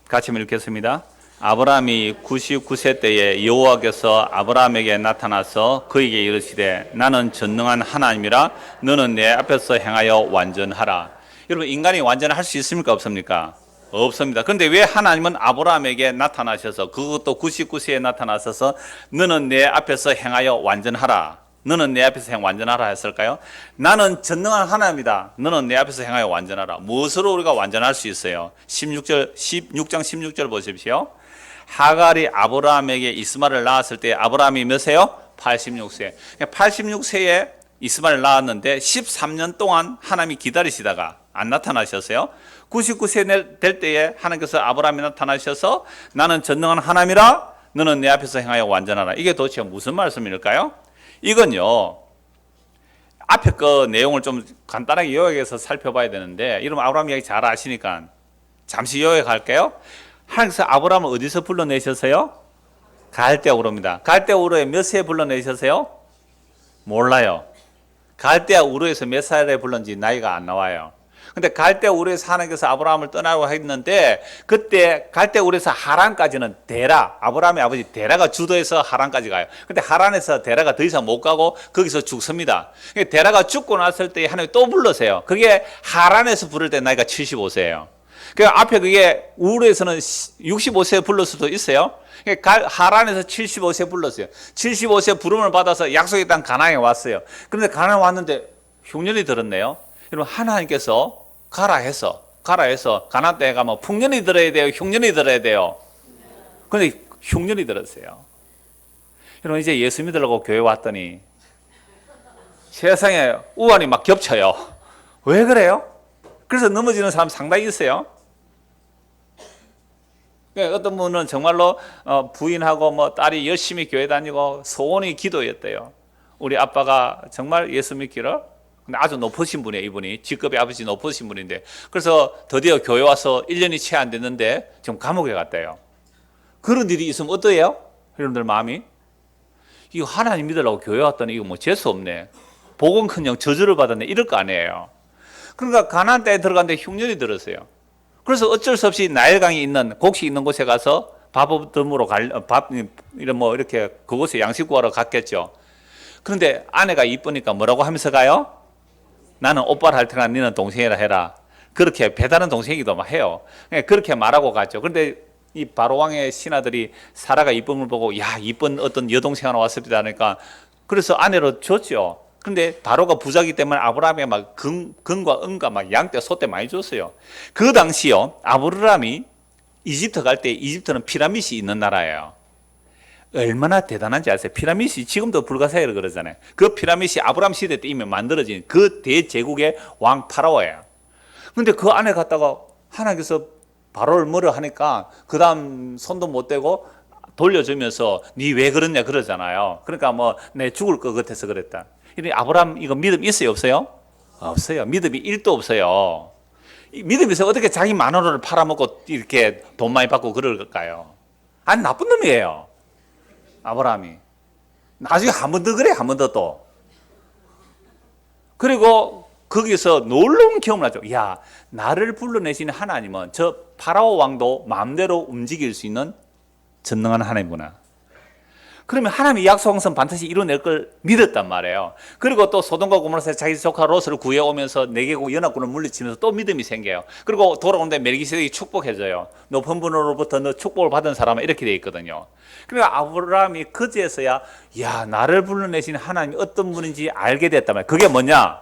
같이 읽겠습니다. 아브라함이 99세 때에 여호와께서 아브라함에게 나타나서 그에게 이르시되 나는 전능한 하나님이라 너는 내 앞에서 행하여 완전하라. 여러분, 인간이 완전할 수 있습니까? 없습니까? 없습니다. 그런데 왜 하나님은 아브라함에게 나타나셔서, 그것도 99세에 나타나셔서 너는 내 앞에서 행하여 완전하라, 너는 내 앞에서 완전하라 했을까요? 나는 전능한 하나님이다. 너는 내 앞에서 행하여 완전하라. 무엇으로 우리가 완전할 수 있어요? 16장 16절 보십시오. 하갈이 아브라함에게 이스마엘을 낳았을 때 아브라함이 몇 세요? 86세. 86세에 이스마엘을 낳았는데 13년 동안 하나님이 기다리시다가 안 나타나셨어요. 99세 될 때에 하나님께서 아브라함이 나타나셔서 나는 전능한 하나님이라 너는 내 앞에서 행하여 완전하라. 이게 도대체 무슨 말씀일까요? 이건요, 앞에 그 내용을 좀 간단하게 요약해서 살펴봐야 되는데, 이러면 아브라함 이야기 잘 아시니까 잠시 요약할게요. 하나님께서 아브라함을 어디서 불러내셨어요? 갈대아우르입니다. 갈대아우르에 몇 세에 불러내셨어요? 몰라요. 갈대아우르에서 몇 살에 불렀는지 나이가 안 나와요. 근데 갈대아우르에서 하나님께서 아브라함을 떠나고 했는데, 그때 갈대아우르에서 하란까지는 데라, 아브라함의 아버지 데라가 주도해서 하란까지 가요. 근데 하란에서 데라가 더 이상 못 가고 거기서 죽습니다. 데라가 죽고 났을 때 하나님이 또 불러세요. 그게 하란에서 부를 때 나이가 75세예요. 그 앞에 그게 우르에서는 65세에 불렀을 수도 있어요. 하란에서 75세 불렀어요. 75세 부름을 받아서 약속의 땅 가나안에 왔어요. 그런데 가나안에 왔는데 흉년이 들었네요. 여러분, 하나님께서 가라 해서 가나안 땅에 가면 풍년이 들어야 돼요, 흉년이 들어야 돼요? 그런데 흉년이 들었어요. 여러분, 이제 예수 믿으려고 교회 왔더니 세상에 우환이 막 겹쳐요. 왜 그래요? 그래서 넘어지는 사람 상당히 있어요. 어떤 분은 정말로 부인하고 뭐 딸이 열심히 교회 다니고 소원이 기도였대요. 우리 아빠가 정말 예수 믿기를, 근데 아주 높으신 분이에요. 이분이 직급이 아버지 높으신 분인데, 그래서 드디어 교회 와서 1년이 채 안 됐는데 지금 감옥에 갔대요. 그런 일이 있으면 어떠해요? 여러분들 마음이? 이거 하나님 믿으려고 교회 왔더니 이거 뭐 재수 없네, 복음커녕 저주를 받았네, 이럴 거 아니에요. 그러니까 가나안 땅에 들어갔는데 흉년이 들었어요. 그래서 어쩔 수 없이 나일강이 있는, 곡식 있는 곳에 가서 밥 얻으러 이렇게 그곳에 양식 구하러 갔겠죠. 그런데 아내가 이쁘니까 뭐라고 하면서 가요? 나는 오빠를 할 테나 너는 동생이라 해라. 그렇게 배다른 동생이기도 막 해요. 그렇게 말하고 갔죠. 그런데 이 바로왕의 신하들이 사라가 이쁨을 보고, 야, 이쁜 어떤 여동생 하나 왔습니다 하니까, 그래서 아내로 줬죠. 근데 바로가 부자기 때문에 아브라함에 막 금과 은과 막 양떼 소떼 많이 줬어요. 그 당시요, 아브라함이 이집트 갈 때, 이집트는 피라밋이 있는 나라예요. 얼마나 대단한지 아세요? 피라밋이 지금도 불가사의라 그러잖아요. 그 피라밋이 아브라함 시대 때 이미 만들어진 그 대제국의 왕 파라오예요. 근데 그 안에 갔다가 하나님께서 바로를 뭐라 하니까 그 다음 손도 못 대고 돌려주면서 니 왜 그러냐 그러잖아요. 그러니까 뭐 내 죽을 것 같아서 그랬다. 이러니 아브라함 이거 믿음 있어요 없어요? 없어요. 믿음이 1도 없어요. 믿음에서 어떻게 자기 마누라를 팔아먹고 이렇게 돈 많이 받고 그럴까요? 아니 나쁜 놈이에요 아브라함이. 나중에 한 번 더 그래, 한 번 더 또. 그리고 거기서 놀라운 경험을 하죠. 야, 나를 불러내시는 하나님은 저 파라오 왕도 마음대로 움직일 수 있는 전능한 하나님구나. 그러면 하나님이 약속한 선 반드시 이뤄낼 걸 믿었단 말이에요. 그리고 또 소돔과 고모라에서 자기 조카 롯을 구해오면서 네개국 연합군을 물리치면서 또 믿음이 생겨요. 그리고 돌아오는데 멜기세덱이 축복해줘요. 높은 분으로부터 너 축복을 받은 사람은 이렇게 돼 있거든요. 그러니까 아브라함이 그제서야 야, 나를 불러내신 하나님이 어떤 분인지 알게 됐단 말이에요. 그게 뭐냐?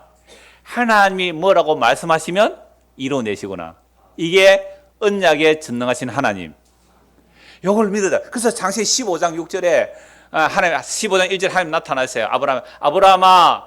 하나님이 뭐라고 말씀하시면 이뤄내시구나. 이게 언약의 전능하신 하나님. 요걸 믿어야 돼. 그래서 창세기 15장 6절에 하나님 15장 1절 하나님 나타나세요. 아브라함아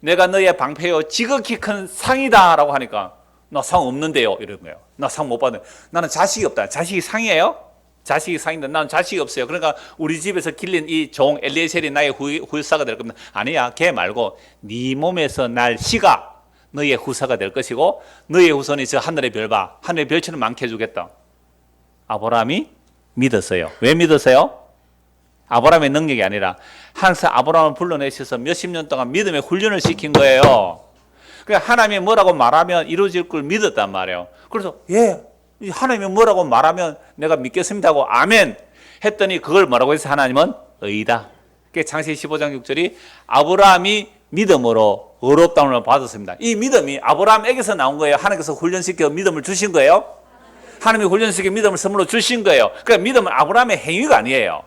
내가 너의 방패요 지극히 큰 상이다라고 하니까 나 상 없는데요 이런 거예요. 나 상 못 받는. 나는 자식이 없다. 자식이 상이에요? 자식이 상인데 나는 자식이 없어요. 그러니까 우리 집에서 길린 이 종 엘리에셀이 나의 후사가 될 겁니다. 아니야, 걔 말고 네 몸에서 날 씨가 너의 후사가 될 것이고 너의 후손이 저 하늘의 별봐 하늘의 별처럼 많게 해주겠다. 아브라함이 믿었어요. 왜 믿었어요? 아브라함의 능력이 아니라 항상 아브라함을 불러내셔서 몇십 년 동안 믿음의 훈련을 시킨 거예요. 그러니까 하나님이 뭐라고 말하면 이루어질 걸 믿었단 말이에요. 그래서 예, 하나님이 뭐라고 말하면 내가 믿겠습니다 하고 아멘 했더니 그걸 뭐라고 해서 하나님은 의다. 그러니까 창세기 15장 6절이 아브라함이 믿음으로 의롭다움을 받았습니다. 이 믿음이 아브라함에게서 나온 거예요. 하나님께서 훈련시켜 믿음을 주신 거예요. 하나님이 훈련시켜 믿음을 선물로 주신 거예요. 그러니까 믿음은 아브라함의 행위가 아니에요.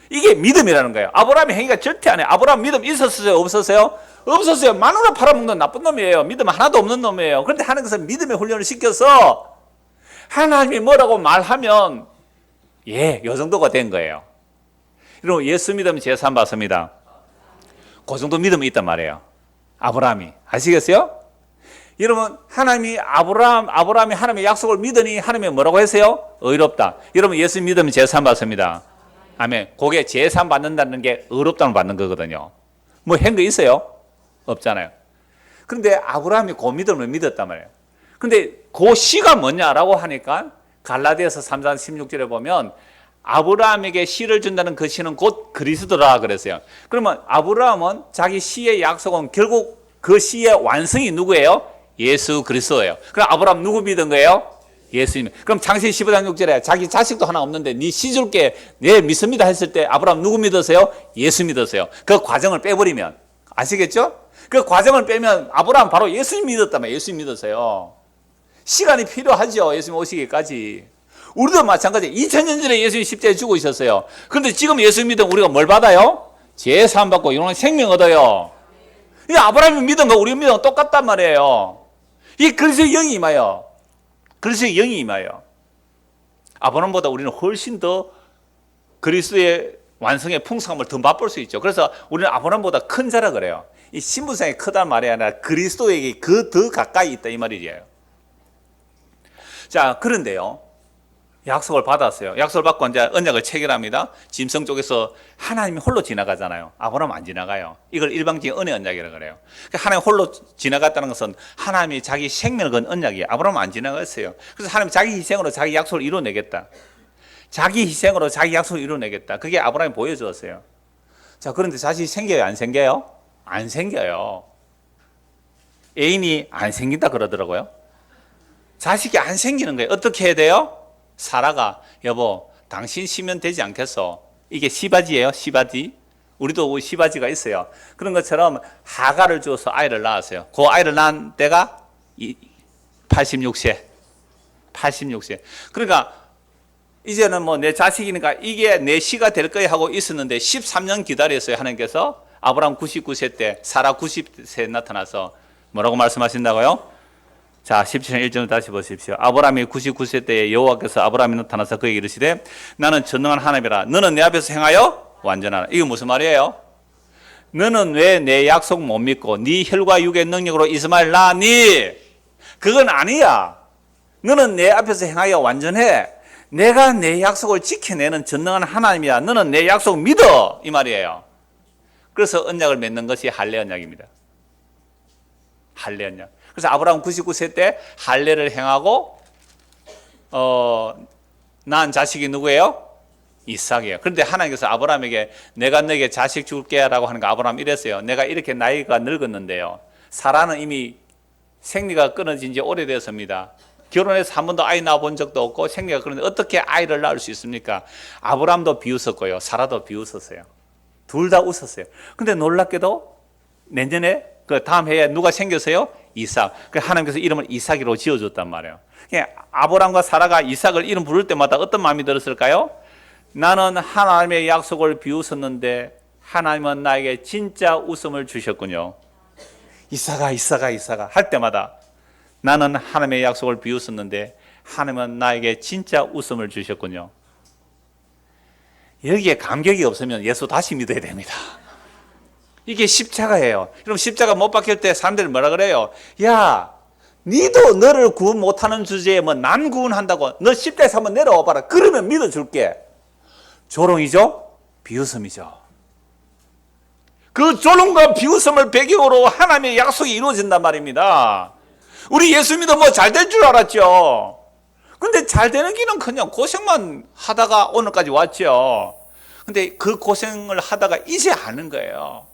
이게 믿음이라는 거예요. 아브라함의 행위가 절대 아니에요. 아브라함 믿음 있었어요? 없었어요? 없었어요. 마누라 팔아먹는 나쁜 놈이에요. 믿음 하나도 없는 놈이에요. 그런데 하나님께서 믿음의 훈련을 시켜서 하나님이 뭐라고 말하면 예, 요 정도가 된 거예요. 여러분 예수 믿으면 제산 받습니다. 그 정도 믿음이 있단 말이에요. 아브라함이. 아시겠어요? 여러분 하나님이 아브라함이 하나님의 약속을 믿으니 하나님이 뭐라고 했어요? 의롭다. 여러분 예수 믿으면 제산 받습니다. 아멘. 그게 제산 받는다는 게 의롭다는 받는 거거든요. 뭐 한 거 있어요? 없잖아요. 그런데 아브라함이 그 믿음을 믿었단 말이에요. 그런데 그 시가 뭐냐라고 하니까 갈라디아서 3장 16절에 보면 아브라함에게 씨를 준다는 그 씨는 곧 그리스도라 그랬어요. 그러면 아브라함은 자기 씨의 약속은 결국 그 씨의 완성이 누구예요? 예수 그리스도예요. 그럼 아브라함 누구 믿은 거예요? 예수님. 그럼 창세기 15장 6절에 자기 자식도 하나 없는데 네 씨 줄게 네 믿습니다 했을 때 아브라함 누구 믿었어요? 예수 믿었어요. 그 과정을 빼버리면 아시겠죠? 그 과정을 빼면 아브라함 바로 예수님 믿었다면 예수님 믿었어요. 시간이 필요하죠. 예수님 오시기까지. 우리도 마찬가지. 2000년 전에 예수님 십자가에 죽으셨어요. 그런데 지금 예수 믿으면 우리가 뭘 받아요? 제사함 받고 영원한 생명 얻어요. 이 아브라함이 믿은 거 우리 믿은 거 똑같단 말이에요. 이 그리스도의 영이 임하여. 그리스도의 영이 임하여. 아브라함보다 우리는 훨씬 더 그리스도의 완성의 풍성함을 더 맛볼 수 있죠. 그래서 우리는 아브라함보다 큰 자라 그래요. 이 신분상이 크단 말이 아니라 그리스도에게 그 더 가까이 있다 이 말이에요. 자, 그런데요. 약속을 받았어요. 약속을 받고 이제 언약을 체결합니다. 짐승 쪽에서 하나님이 홀로 지나가잖아요. 아브라함 안 지나가요. 이걸 일방적인 은혜 언약이라고 그래요. 하나님 홀로 지나갔다는 것은 하나님이 자기 생명을 건 언약이에요. 아브라함 안 지나갔어요. 그래서 하나님 자기 희생으로 자기 약속을 이루어내겠다. 자기 희생으로 자기 약속을 이루어내겠다. 그게 아브라함이 보여주었어요. 자, 그런데 자식이 생겨요? 안 생겨요? 안 생겨요. 애인이 안 생긴다 그러더라고요. 자식이 안 생기는 거예요. 어떻게 해야 돼요? 사라가 여보 당신 쉬면 되지 않겠어? 이게 시바지예요. 시바지. 우리도 시바지가 있어요. 그런 것처럼 하가를 주어서 아이를 낳았어요. 그 아이를 낳은 때가 86세. 그러니까 이제는 뭐 내 자식이니까 이게 내 시가 될 거야 하고 있었는데 13년 기다렸어요. 하나님께서 아브라함 99세 때 사라 90세 나타나서 뭐라고 말씀하신다고요? 자, 17장 1절 다시 보십시오. 아브라함이 99세 때에 여호와께서 아브라함이 나타나서 그에게 이르시되 나는 전능한 하나님이라 너는 내 앞에서 행하여 완전하라. 이게 무슨 말이에요? 너는 왜 내 약속 못 믿고 네 혈과 육의 능력으로 이스마엘 낳았니? 그건 아니야. 너는 내 앞에서 행하여 완전해. 내가 내 약속을 지켜내는 전능한 하나님이야. 너는 내 약속 믿어. 이 말이에요. 그래서 언약을 맺는 것이 할례 언약입니다. 할례 언약. 그래서 아브라함 99세 때 할례를 행하고 낳은 자식이 누구예요? 이삭이에요. 그런데 하나님께서 아브라함에게 내가 너에게 자식 줄게 라고 하는 거 아브라함 이랬어요. 내가 이렇게 나이가 늙었는데요. 사라는 이미 생리가 끊어진 지 오래되었습니다. 결혼해서 한 번도 아이 낳아본 적도 없고 생리가 끊어졌는데 어떻게 아이를 낳을 수 있습니까? 아브라함도 비웃었고요. 사라도 비웃었어요. 둘 다 웃었어요. 근데 놀랍게도 내년에 그 다음 해에 누가 생겼어요? 이삭. 그래서 하나님께서 이름을 이삭이로 지어줬단 말이에요. 아브라함과 사라가 이삭을 이름 부를 때마다 어떤 마음이 들었을까요? 나는 하나님의 약속을 비웃었는데 하나님은 나에게 진짜 웃음을 주셨군요. 이삭아 할 때마다 나는 하나님의 약속을 비웃었는데 하나님은 나에게 진짜 웃음을 주셨군요. 여기에 감격이 없으면 예수 다시 믿어야 됩니다. 이게 십자가예요. 그럼 십자가 못 박힐 때 사람들이 뭐라 그래요? 야, 니도 너를 구원 못하는 주제에 뭐 난 구원한다고 너 십자가에서 한번 내려와 봐라. 그러면 믿어줄게. 조롱이죠? 비웃음이죠. 그 조롱과 비웃음을 배경으로 하나님의 약속이 이루어진단 말입니다. 우리 예수 믿어 뭐 잘 될 줄 알았죠. 근데 잘 되는 길은 그냥 고생만 하다가 오늘까지 왔죠. 근데 그 고생을 하다가 이제 하는 거예요.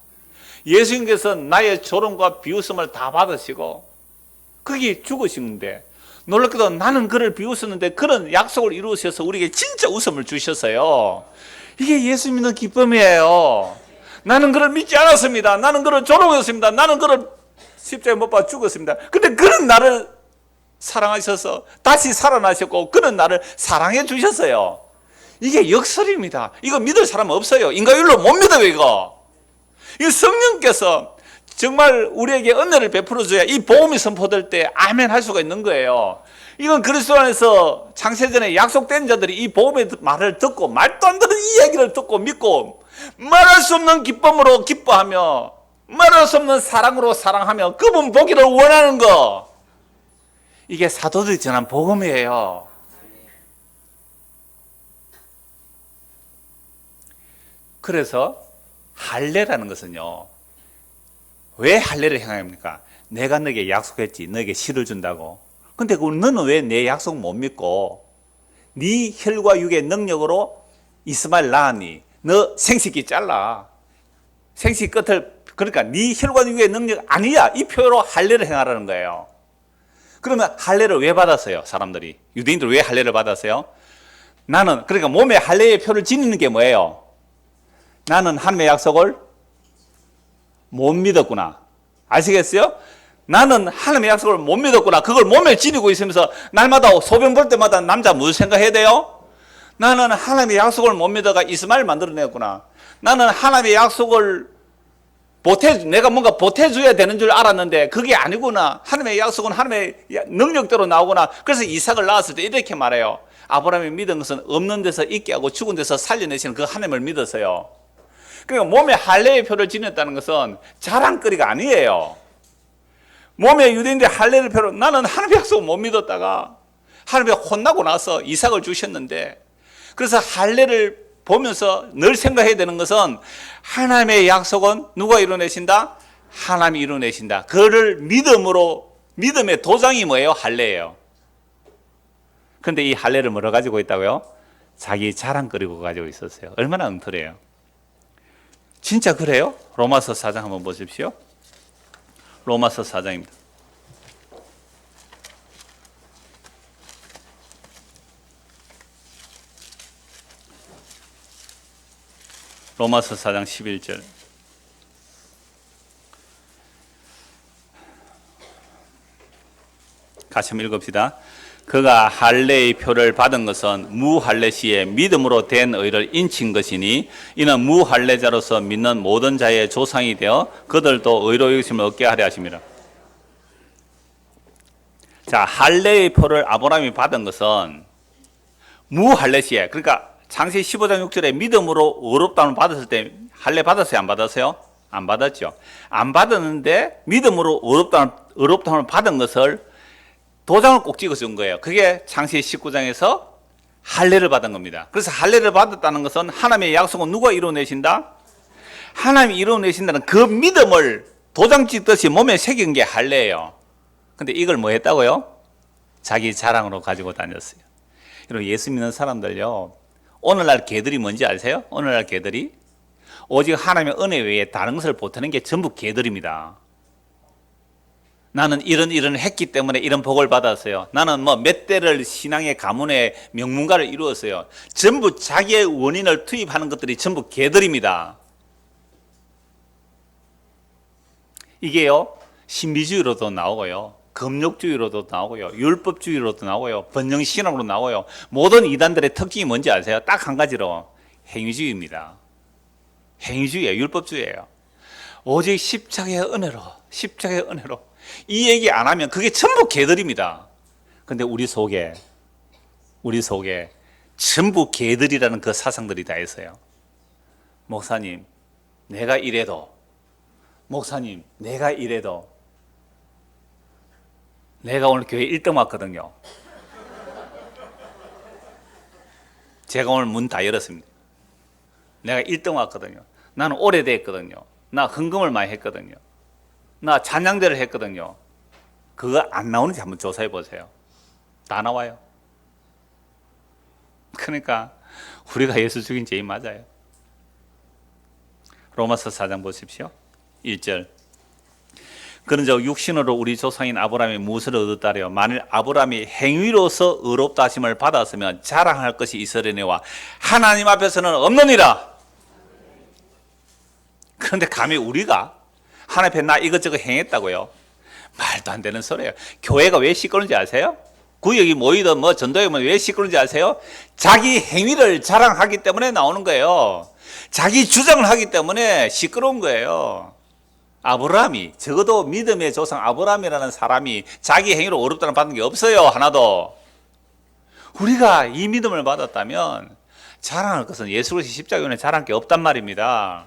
예수님께서 나의 조롱과 비웃음을 다 받으시고 거기 죽으시는데 놀랍게도 나는 그를 비웃었는데 그런 약속을 이루셔서 우리에게 진짜 웃음을 주셨어요. 이게 예수 믿는 기쁨이에요. 나는 그를 믿지 않았습니다. 나는 그를 조롱했습니다. 나는 그를 십자가에 못 박아 죽었습니다. 근데 그는 나를 사랑하셔서 다시 살아나셨고 그는 나를 사랑해 주셨어요. 이게 역설입니다. 이거 믿을 사람 없어요. 인간율로 못 믿어요. 이거 성령께서 정말 우리에게 은혜를 베풀어줘야 이 복음이 선포될 때 아멘 할 수가 있는 거예요. 이건 그리스도 안에서 창세전에 약속된 자들이 이 복음의 말을 듣고 말도 안 되는 이야기를 듣고 믿고 말할 수 없는 기쁨으로 기뻐하며 말할 수 없는 사랑으로 사랑하며 그분 보기를 원하는 거, 이게 사도들이 전한 복음이에요. 그래서 할례라는 것은요, 왜 할례를 행합니까? 내가 너에게 약속했지, 너에게 실을 준다고. 근데 너는 왜 내 약속 못 믿고 네 혈과 육의 능력으로 이스마엘 낳았니? 너 생식기 잘라. 생식 끝을, 그러니까 네 혈과 육의 능력 아니야, 이 표로 할례를 행하라는 거예요. 그러면 할례를 왜 받았어요? 사람들이, 유대인들 왜 할례를 받았어요? 나는, 그러니까 몸에 할례의 표를 지니는 게 뭐예요? 나는 하나님의 약속을 못 믿었구나. 아시겠어요? 나는 하나님의 약속을 못 믿었구나. 그걸 몸에 지니고 있으면서 날마다 소변 볼 때마다 남자 무슨 생각해야 돼요? 나는 하나님의 약속을 못 믿어가 이스마엘 만들어냈구나. 나는 하나님의 약속을 내가 뭔가 보태줘야 되는 줄 알았는데 그게 아니구나. 하나님의 약속은 하나님의 능력대로 나오구나. 그래서 이삭을 낳았을 때 이렇게 말해요. 아브라함이 믿은 것은 없는 데서 있게 하고 죽은 데서 살려내시는 그 하나님을 믿었어요. 그러니까 몸에 할례의 표를 지녔다는 것은 자랑거리가 아니에요. 몸에 유대인들 할례의 표를, 나는 하나님의 약속을 못 믿었다가 하나님이 혼나고 나서 이삭을 주셨는데, 그래서 할례를 보면서 늘 생각해야 되는 것은 하나님의 약속은 누가 이루어내신다? 하나님이 이루어내신다. 그를 믿음으로, 믿음의 도장이 뭐예요? 할례예요. 그런데 이 할례를 뭐로 가지고 있다고요? 자기 자랑거리고 가지고 있었어요. 얼마나 엉터리예요. 진짜 그래요? 로마서 4장 한번 보십시오. 로마서 4장입니다. 로마서 4장 11절. 같이 한번 읽읍시다. 그가 할례의 표를 받은 것은 무할례 시에 믿음으로 된 의를 인친 것이니 이는 무할례자로서 믿는 모든 자의 조상이 되어 그들도 의로 여기심을 얻게 하려 하심이라. 자, 할례의 표를 아브라함이 받은 것은 무할례 시에, 그러니까 창세기 15장 6절에 믿음으로 의롭다함을 받았을 때 할례 받았어요? 안 받았어요? 안 받았죠. 안 받았는데 믿음으로 의롭다함을 받은 것을 도장을 꼭 찍어준 거예요. 그게 창세기 19장에서 할례를 받은 겁니다. 그래서 할례를 받았다는 것은 하나님의 약속은 누가 이루어내신다? 하나님이 이루어내신다는 그 믿음을 도장 찍듯이 몸에 새긴 게 할례예요. 근데 이걸 뭐 했다고요? 자기 자랑으로 가지고 다녔어요. 여러분, 예수 믿는 사람들요, 오늘날 개들이 뭔지 아세요? 오늘날 개들이 오직 하나님의 은혜 외에 다른 것을 보태는 게 전부 개들입니다. 나는 이런 했기 때문에 이런 복을 받았어요. 나는 뭐 몇 대를 신앙의 가문의 명문가를 이루었어요. 전부 자기의 원인을 투입하는 것들이 전부 개들입니다. 이게요, 신비주의로도 나오고요, 금욕주의로도 나오고요, 율법주의로도 나오고요, 번영신앙으로 나오고요. 모든 이단들의 특징이 뭔지 아세요? 딱 한 가지로 행위주의입니다. 행위주의예요. 율법주의예요. 오직 십자가의 은혜로, 십자가의 은혜로. 이 얘기 안 하면 그게 전부 개들입니다. 근데 우리 속에 전부 개들이라는 그 사상들이 다 있어요. 목사님, 내가 이래도, 목사님, 내가 이래도, 내가 오늘 교회 1등 왔거든요. 제가 오늘 문 다 열었습니다. 내가 1등 왔거든요. 나는 오래됐거든요. 나 헌금을 많이 했거든요. 나 찬양대를 했거든요. 그거 안 나오는지 한번 조사해 보세요. 다 나와요. 그러니까 우리가 예수 죽인 죄인 맞아요. 로마서 4장 보십시오. 1절. 그런즉 육신으로 우리 조상인 아브라함이 무엇을 얻었다래요? 만일 아브라함이 행위로서 의롭다 하심을 받았으면 자랑할 것이 있으려니와 하나님 앞에서는 없느니라. 그런데 감히 우리가 하나님 앞에 나 이것저것 행했다고요? 말도 안 되는 소리예요. 교회가 왜 시끄러운지 아세요? 구역이 모이든 뭐 전도회 모이든 왜 시끄러운지 아세요? 자기 행위를 자랑하기 때문에 나오는 거예요. 자기 주장을 하기 때문에 시끄러운 거예요. 아브라함이, 적어도 믿음의 조상 아브라함이라는 사람이 자기 행위로 어렵다는 받는 게 없어요. 하나도. 우리가 이 믿음을 받았다면 자랑할 것은 예수 그리스도의 십자가 은혜 자랑할 게 없단 말입니다.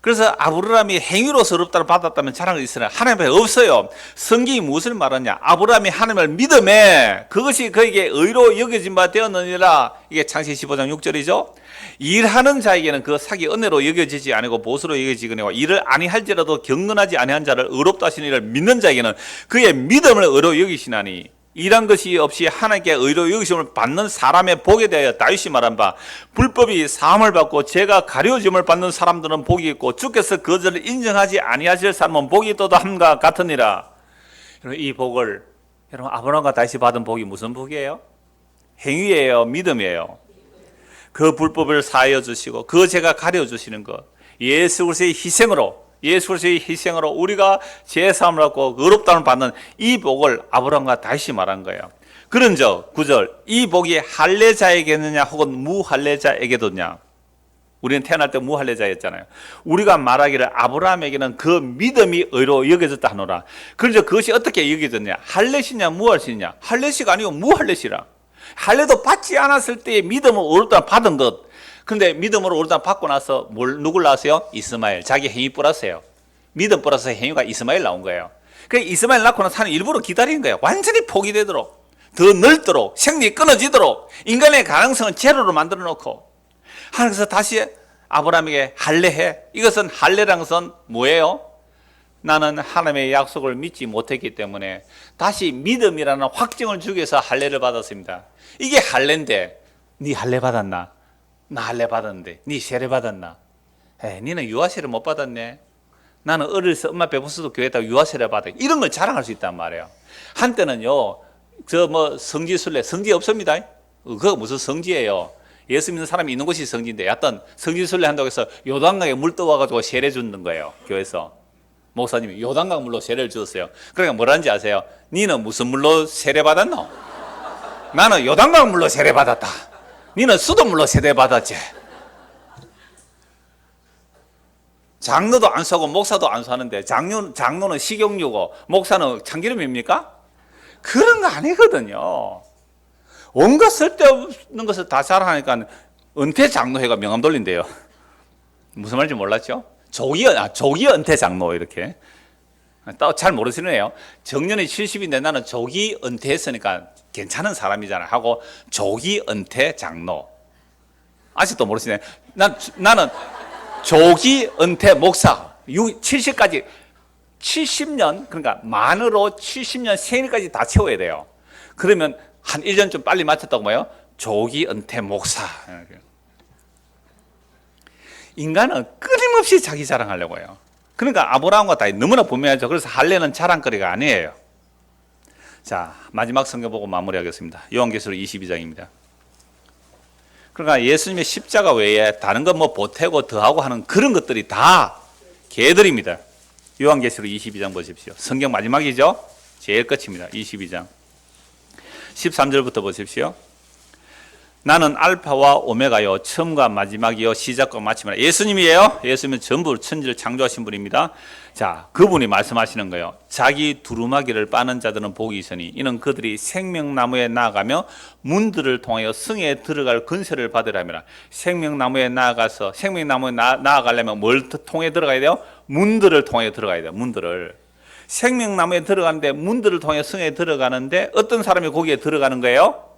그래서 아브라함이 행위로서 어렵다를 받았다면 자랑을 있으나 하나님 앞에 없어요. 성경이 무엇을 말하냐? 아브라함이 하나님을 믿음에 그것이 그에게 의로 여겨진 바 되었느니라. 이게 창세기 15장 6절이죠. 일하는 자에게는 그 삭이 은혜로 여겨지지 아니고 보수로 여겨지거니와 일을 아니할지라도 경건하지 아니한 자를 의롭다 하시는 이를 믿는 자에게는 그의 믿음을 의로 여기시나니 일한 것이 없이 하나님께 의로 여기심을 받는 사람의 복에 대하여 다윗이 말한 바 불법이 사함을 받고 죄가 가려짐을 받는 사람들은 복이 있고 주께서 그것을 인정하지 아니하실 사람은 복이 있도다 함과 같으니라. 이 복을 여러분 아브라함과 다윗이 받은 복이 무슨 복이에요? 행위예요? 믿음이에요? 그 불법을 사하여 주시고 그 죄가 가려 주시는 것, 예수 그리스도의 희생으로 우리가 죄사함을 받고 의롭다함을 받는 이 복을 아브라함과 다윗이 말한 거예요. 그런즉 9절 이 복이 할례자에게느냐 혹은 무할례자에게도냐. 우리는 태어날 때 무할례자였잖아요. 우리가 말하기를 아브라함에게는 그 믿음이 의로 여겨졌다 하노라. 그런즉 그것이 어떻게 여겨졌냐? 할례시냐 무할례시냐? 할례시가 아니고 무할례시라. 할례도 받지 않았을 때의 믿음을 의롭다 받은 것. 그런데 믿음으로 의롭다 받고 나서 누굴 낳았어요? 이스마엘. 자기 행위 플러스예요. 믿음 플러스 행위가 이스마엘 나온 거예요. 그래서 이스마엘 낳고 나서 하나님 일부러 기다리는 거예요. 완전히 포기되도록, 더 넓도록, 생명이 끊어지도록 인간의 가능성을 제로로 만들어 놓고 하나님께서 다시 아브라함에게 할례해. 이것은 할례라는 것은 뭐예요? 나는 하나님의 약속을 믿지 못했기 때문에 다시 믿음이라는 확증을 주기 위해서 할례를 받았습니다. 이게 할례인데 네 할례 받았나? 나 할례 받았는데 네 세례 받았나? 니는 유아세례 못 받았네. 나는 어릴 때 엄마 배부스도 교회에다가 유아세례 받아. 이런 걸 자랑할 수 있단 말이에요. 한때는요, 성지순례, 성지 없습니다. 그거 무슨 성지예요? 예수 믿는 사람이 있는 곳이 성지인데, 어떤 성지순례 한다고 해서 요단강에 물 떠와가지고 세례 주는 거예요. 교회에서. 목사님이 요단강 물로 세례를 주었어요. 그러니까 뭐라는지 아세요? 니는 무슨 물로 세례 받았노? 나는 요단강 물로 세례 받았다. 니는 수돗물로 세례 받았지. 장로도 안 쏘고 목사도 안 쏘는데 장로는 식용유고 목사는 참기름입니까? 그런 거 아니거든요. 온갖 쓸데없는 것을 다 자랑하니까 은퇴 장로회가 명함 돌린대요. 무슨 말인지 몰랐죠? 조기 은퇴 장로 이렇게. 잘 모르시네요. 정년이 70인데 나는 조기 은퇴했으니까 괜찮은 사람이잖아 하고 조기 은퇴 장로. 아직도 모르시네. 나는 조기 은퇴 목사. 70까지 70년 그러니까 만으로 70년 생일까지 다 채워야 돼요. 그러면 한 1년 좀 빨리 마쳤다고 뭐예요? 조기 은퇴 목사. 인간은 끊임없이 자기 자랑하려고 해요. 그러니까 아브라함과 다윗 너무나 분명하죠. 그래서 할례는 자랑거리가 아니에요. 자, 마지막 성경 보고 마무리하겠습니다. 요한계시록 22장입니다. 그러니까 예수님의 십자가 외에 다른 거 뭐 보태고 더하고 하는 그런 것들이 다 개들입니다. 요한계시록 22장 보십시오. 성경 마지막이죠. 제일 끝입니다. 22장 13절부터 보십시오. 나는 알파와 오메가요 처음과 마지막이요 시작과 마침이라. 예수님이에요. 예수님은 전부 천지를 창조하신 분입니다. 자, 그분이 말씀하시는 거예요. 자기 두루마기를 빠는 자들은 복이 있으니 이는 그들이 생명나무에 나아가며 문들을 통하여 성에 들어갈 권세를 받으라며. 생명나무에 나아가서 생명나무에 나아가려면 뭘 통해 들어가야 돼요? 문들을 통해 들어가야 돼요. 문들을. 생명나무에 들어가는데 문들을 통해 성에 들어가는데 어떤 사람이 거기에 들어가는 거예요?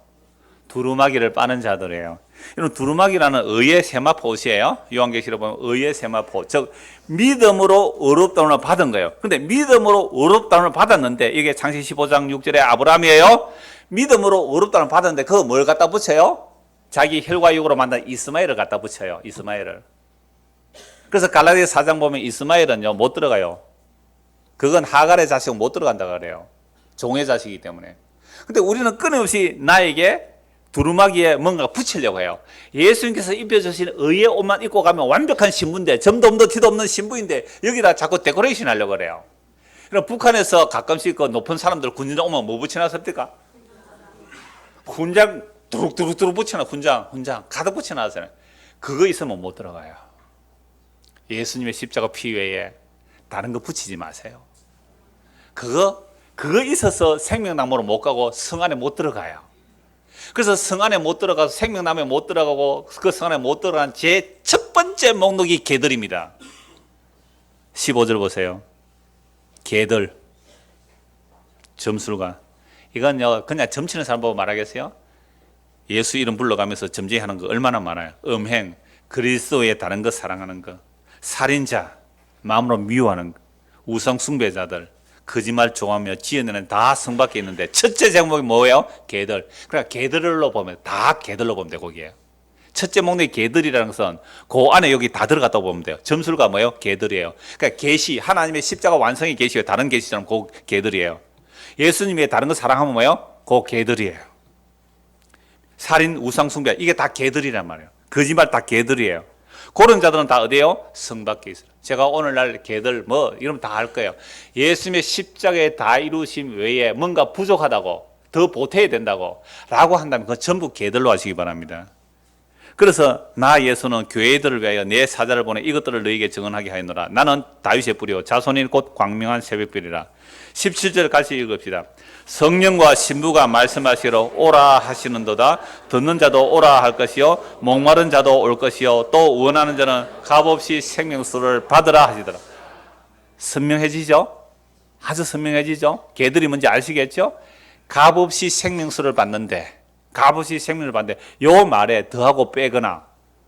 두루마기를 빠는 자들이에요. 이런 두루마기라는 의의 세마포시예요. 요한계시록 보면 의의 세마포, 즉 믿음으로 의롭다움을 받은 거예요. 근데 믿음으로 의롭다움을 받았는데 이게 창세기 15장 6절에 아브라함이에요. 믿음으로 의롭다움을 받았는데 그거 뭘 갖다 붙여요? 자기 혈과 육으로 만든 이스마엘을 갖다 붙여요. 이스마엘을. 그래서 갈라디아 4장 보면 이스마엘은요 못 들어가요. 그건 하갈의 자식은 못 들어간다 그래요. 종의 자식이기 때문에. 근데 우리는 끊임없이 나에게 두루마기에 뭔가 붙이려고 해요. 예수님께서 입혀주신 의의 옷만 입고 가면 완벽한 신부인데, 점도 없는 티도 없는 신부인데 여기다 자꾸 데코레이션 하려고 그래요. 그럼 북한에서 가끔씩 그 높은 사람들 군장 오면 뭐 붙여놨습니까? 훈장 두룩두룩 붙여놔. 훈장 가득 붙여놨잖아요. 그거 있으면 못 들어가요. 예수님의 십자가 피 외에 다른 거 붙이지 마세요. 그거 있어서 생명나무로 못 가고 성 안에 못 들어가요. 그래서 성 안에 못 들어가서 생명나무에 못 들어가고 그 성 안에 못 들어간 제 첫 번째 목록이 개들입니다. 15절 보세요. 개들. 점술가. 이건요 그냥 점치는 사람 보고 말하겠어요? 예수 이름 불러가면서 점쟁이하는 거 얼마나 많아요. 음행, 그리스도의 다른 것 사랑하는 거, 살인자, 마음으로 미워하는 거, 우상 숭배자들, 거짓말 좋아하며 지어내는 다 성 밖에 있는데 첫째 제목이 뭐예요? 개들. 그러니까 개들로 보면 다 개들로 보면 돼요. 거기에 첫째 목록이 개들이라는 것은 그 안에 여기 다 들어갔다고 보면 돼요. 점술가 뭐예요? 개들이에요. 그러니까 계시, 하나님의 십자가 완성의 계시예요. 다른 계시처럼 그 개들이에요. 예수님의 다른 거 사랑하면 뭐예요? 그 개들이에요. 살인, 우상 숭배 이게 다 개들이란 말이에요. 거짓말 다 개들이에요. 그런 자들은 다 어디에요? 성 밖에 있어요. 제가 오늘날 개들 뭐 이러면 다 할 거예요. 예수님의 십자가에 다 이루심 외에 뭔가 부족하다고 더 보태야 된다고 라고 한다면 그건 전부 개들로 하시기 바랍니다. 그래서 나 예수는 교회들을 위하여 내 사자를 보내 이것들을 너희에게 증언하게 하였노라. 나는 다윗의 뿌리요 자손이 곧 광명한 새벽별이라. 17절 같이 읽읍시다. 성령과 신부가 말씀하시러 오라 하시는도다. 듣는 자도 오라 할 것이요 목마른 자도 올 것이요 또 원하는 자는 값없이 생명수를 받으라 하시더라. 선명해지죠? 아주 선명해지죠? 개들이 뭔지 아시겠죠? 값없이 생명수를 받는데, 값없이 생명을 받는데 요 말에 더하고 빼거나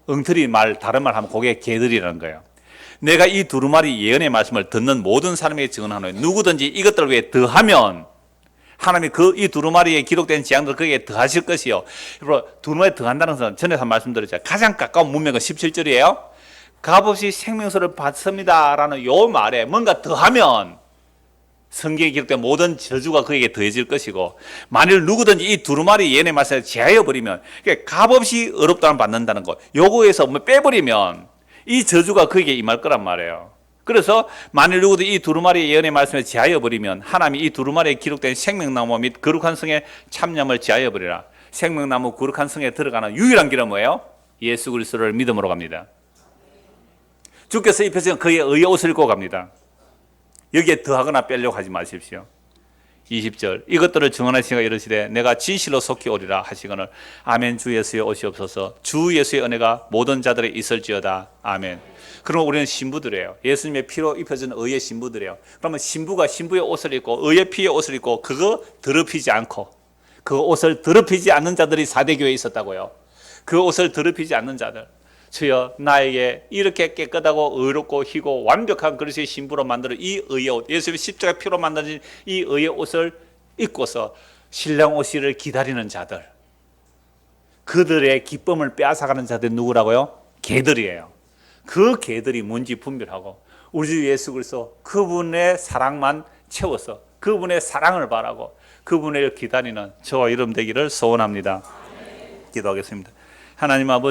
엉터리 말 다른 말 하면 그게 개들이라는 거예요. 내가 이 두루마리 예언의 말씀을 듣는 모든 사람에게 증언하노니 누구든지 이것들을 위해 더하면 하나님이 이 두루마리에 기록된 재앙들을 거기에 더하실 것이요. 두루마리에 더한다는 것은 전에 한 말씀드렸죠. 가장 가까운 문맥은 17절이에요. 값없이 생명수를 받습니다 라는 요 말에 뭔가 더하면 성경에 기록된 모든 저주가 그에게 더해질 것이고, 만일 누구든지 이 두루마리 예언의 말씀을 제하여 버리면, 값없이 어렵다는 받는다는 것, 요거에서 뭐 빼버리면 이 저주가 그에게 임할 거란 말이에요. 그래서 만일 누구도 이 두루마리 예언의 말씀을 제하여 버리면 하나님이 이 두루마리에 기록된 생명나무 및 거룩한 성의 참념을 제하여 버리라. 생명나무 거룩한 성에 들어가는 유일한 길은 뭐예요? 예수 그리스도를 믿음으로 갑니다. 주께서 입혀진 그의 의의 옷을 입고 갑니다. 여기에 더하거나 빼려고 하지 마십시오. 20절 이것들을 증언하시니가 이르시되 내가 진실로 속히 오리라 하시거늘 아멘. 주 예수의 오시옵소서. 주 예수의 은혜가 모든 자들에 있을지어다. 아멘. 그럼 우리는 신부들이에요. 예수님의 피로 입혀진 의의 신부들이에요. 그러면 신부가 신부의 옷을 입고 의의 피의 옷을 입고 그거 더럽히지 않고 그 옷을 더럽히지 않는 자들이 사대교회에 있었다고요. 그 옷을 더럽히지 않는 자들. 주여 나에게 이렇게 깨끗하고 의롭고 희고 완벽한 그릇의 신부로 만들어 이 의의 옷, 예수님의 십자가 피로 만들어진 이 의의 옷을 입고서 신랑 오시를 기다리는 자들, 그들의 기쁨을 빼앗아가는 자들이 누구라고요? 개들이에요. 그 개들이 뭔지 분별하고 우리 주 예수 그리스도 그분의 사랑만 채워서 그분의 사랑을 바라고 그분을 기다리는 저와 여러분 되기를 소원합니다. 기도하겠습니다. 하나님 아버지,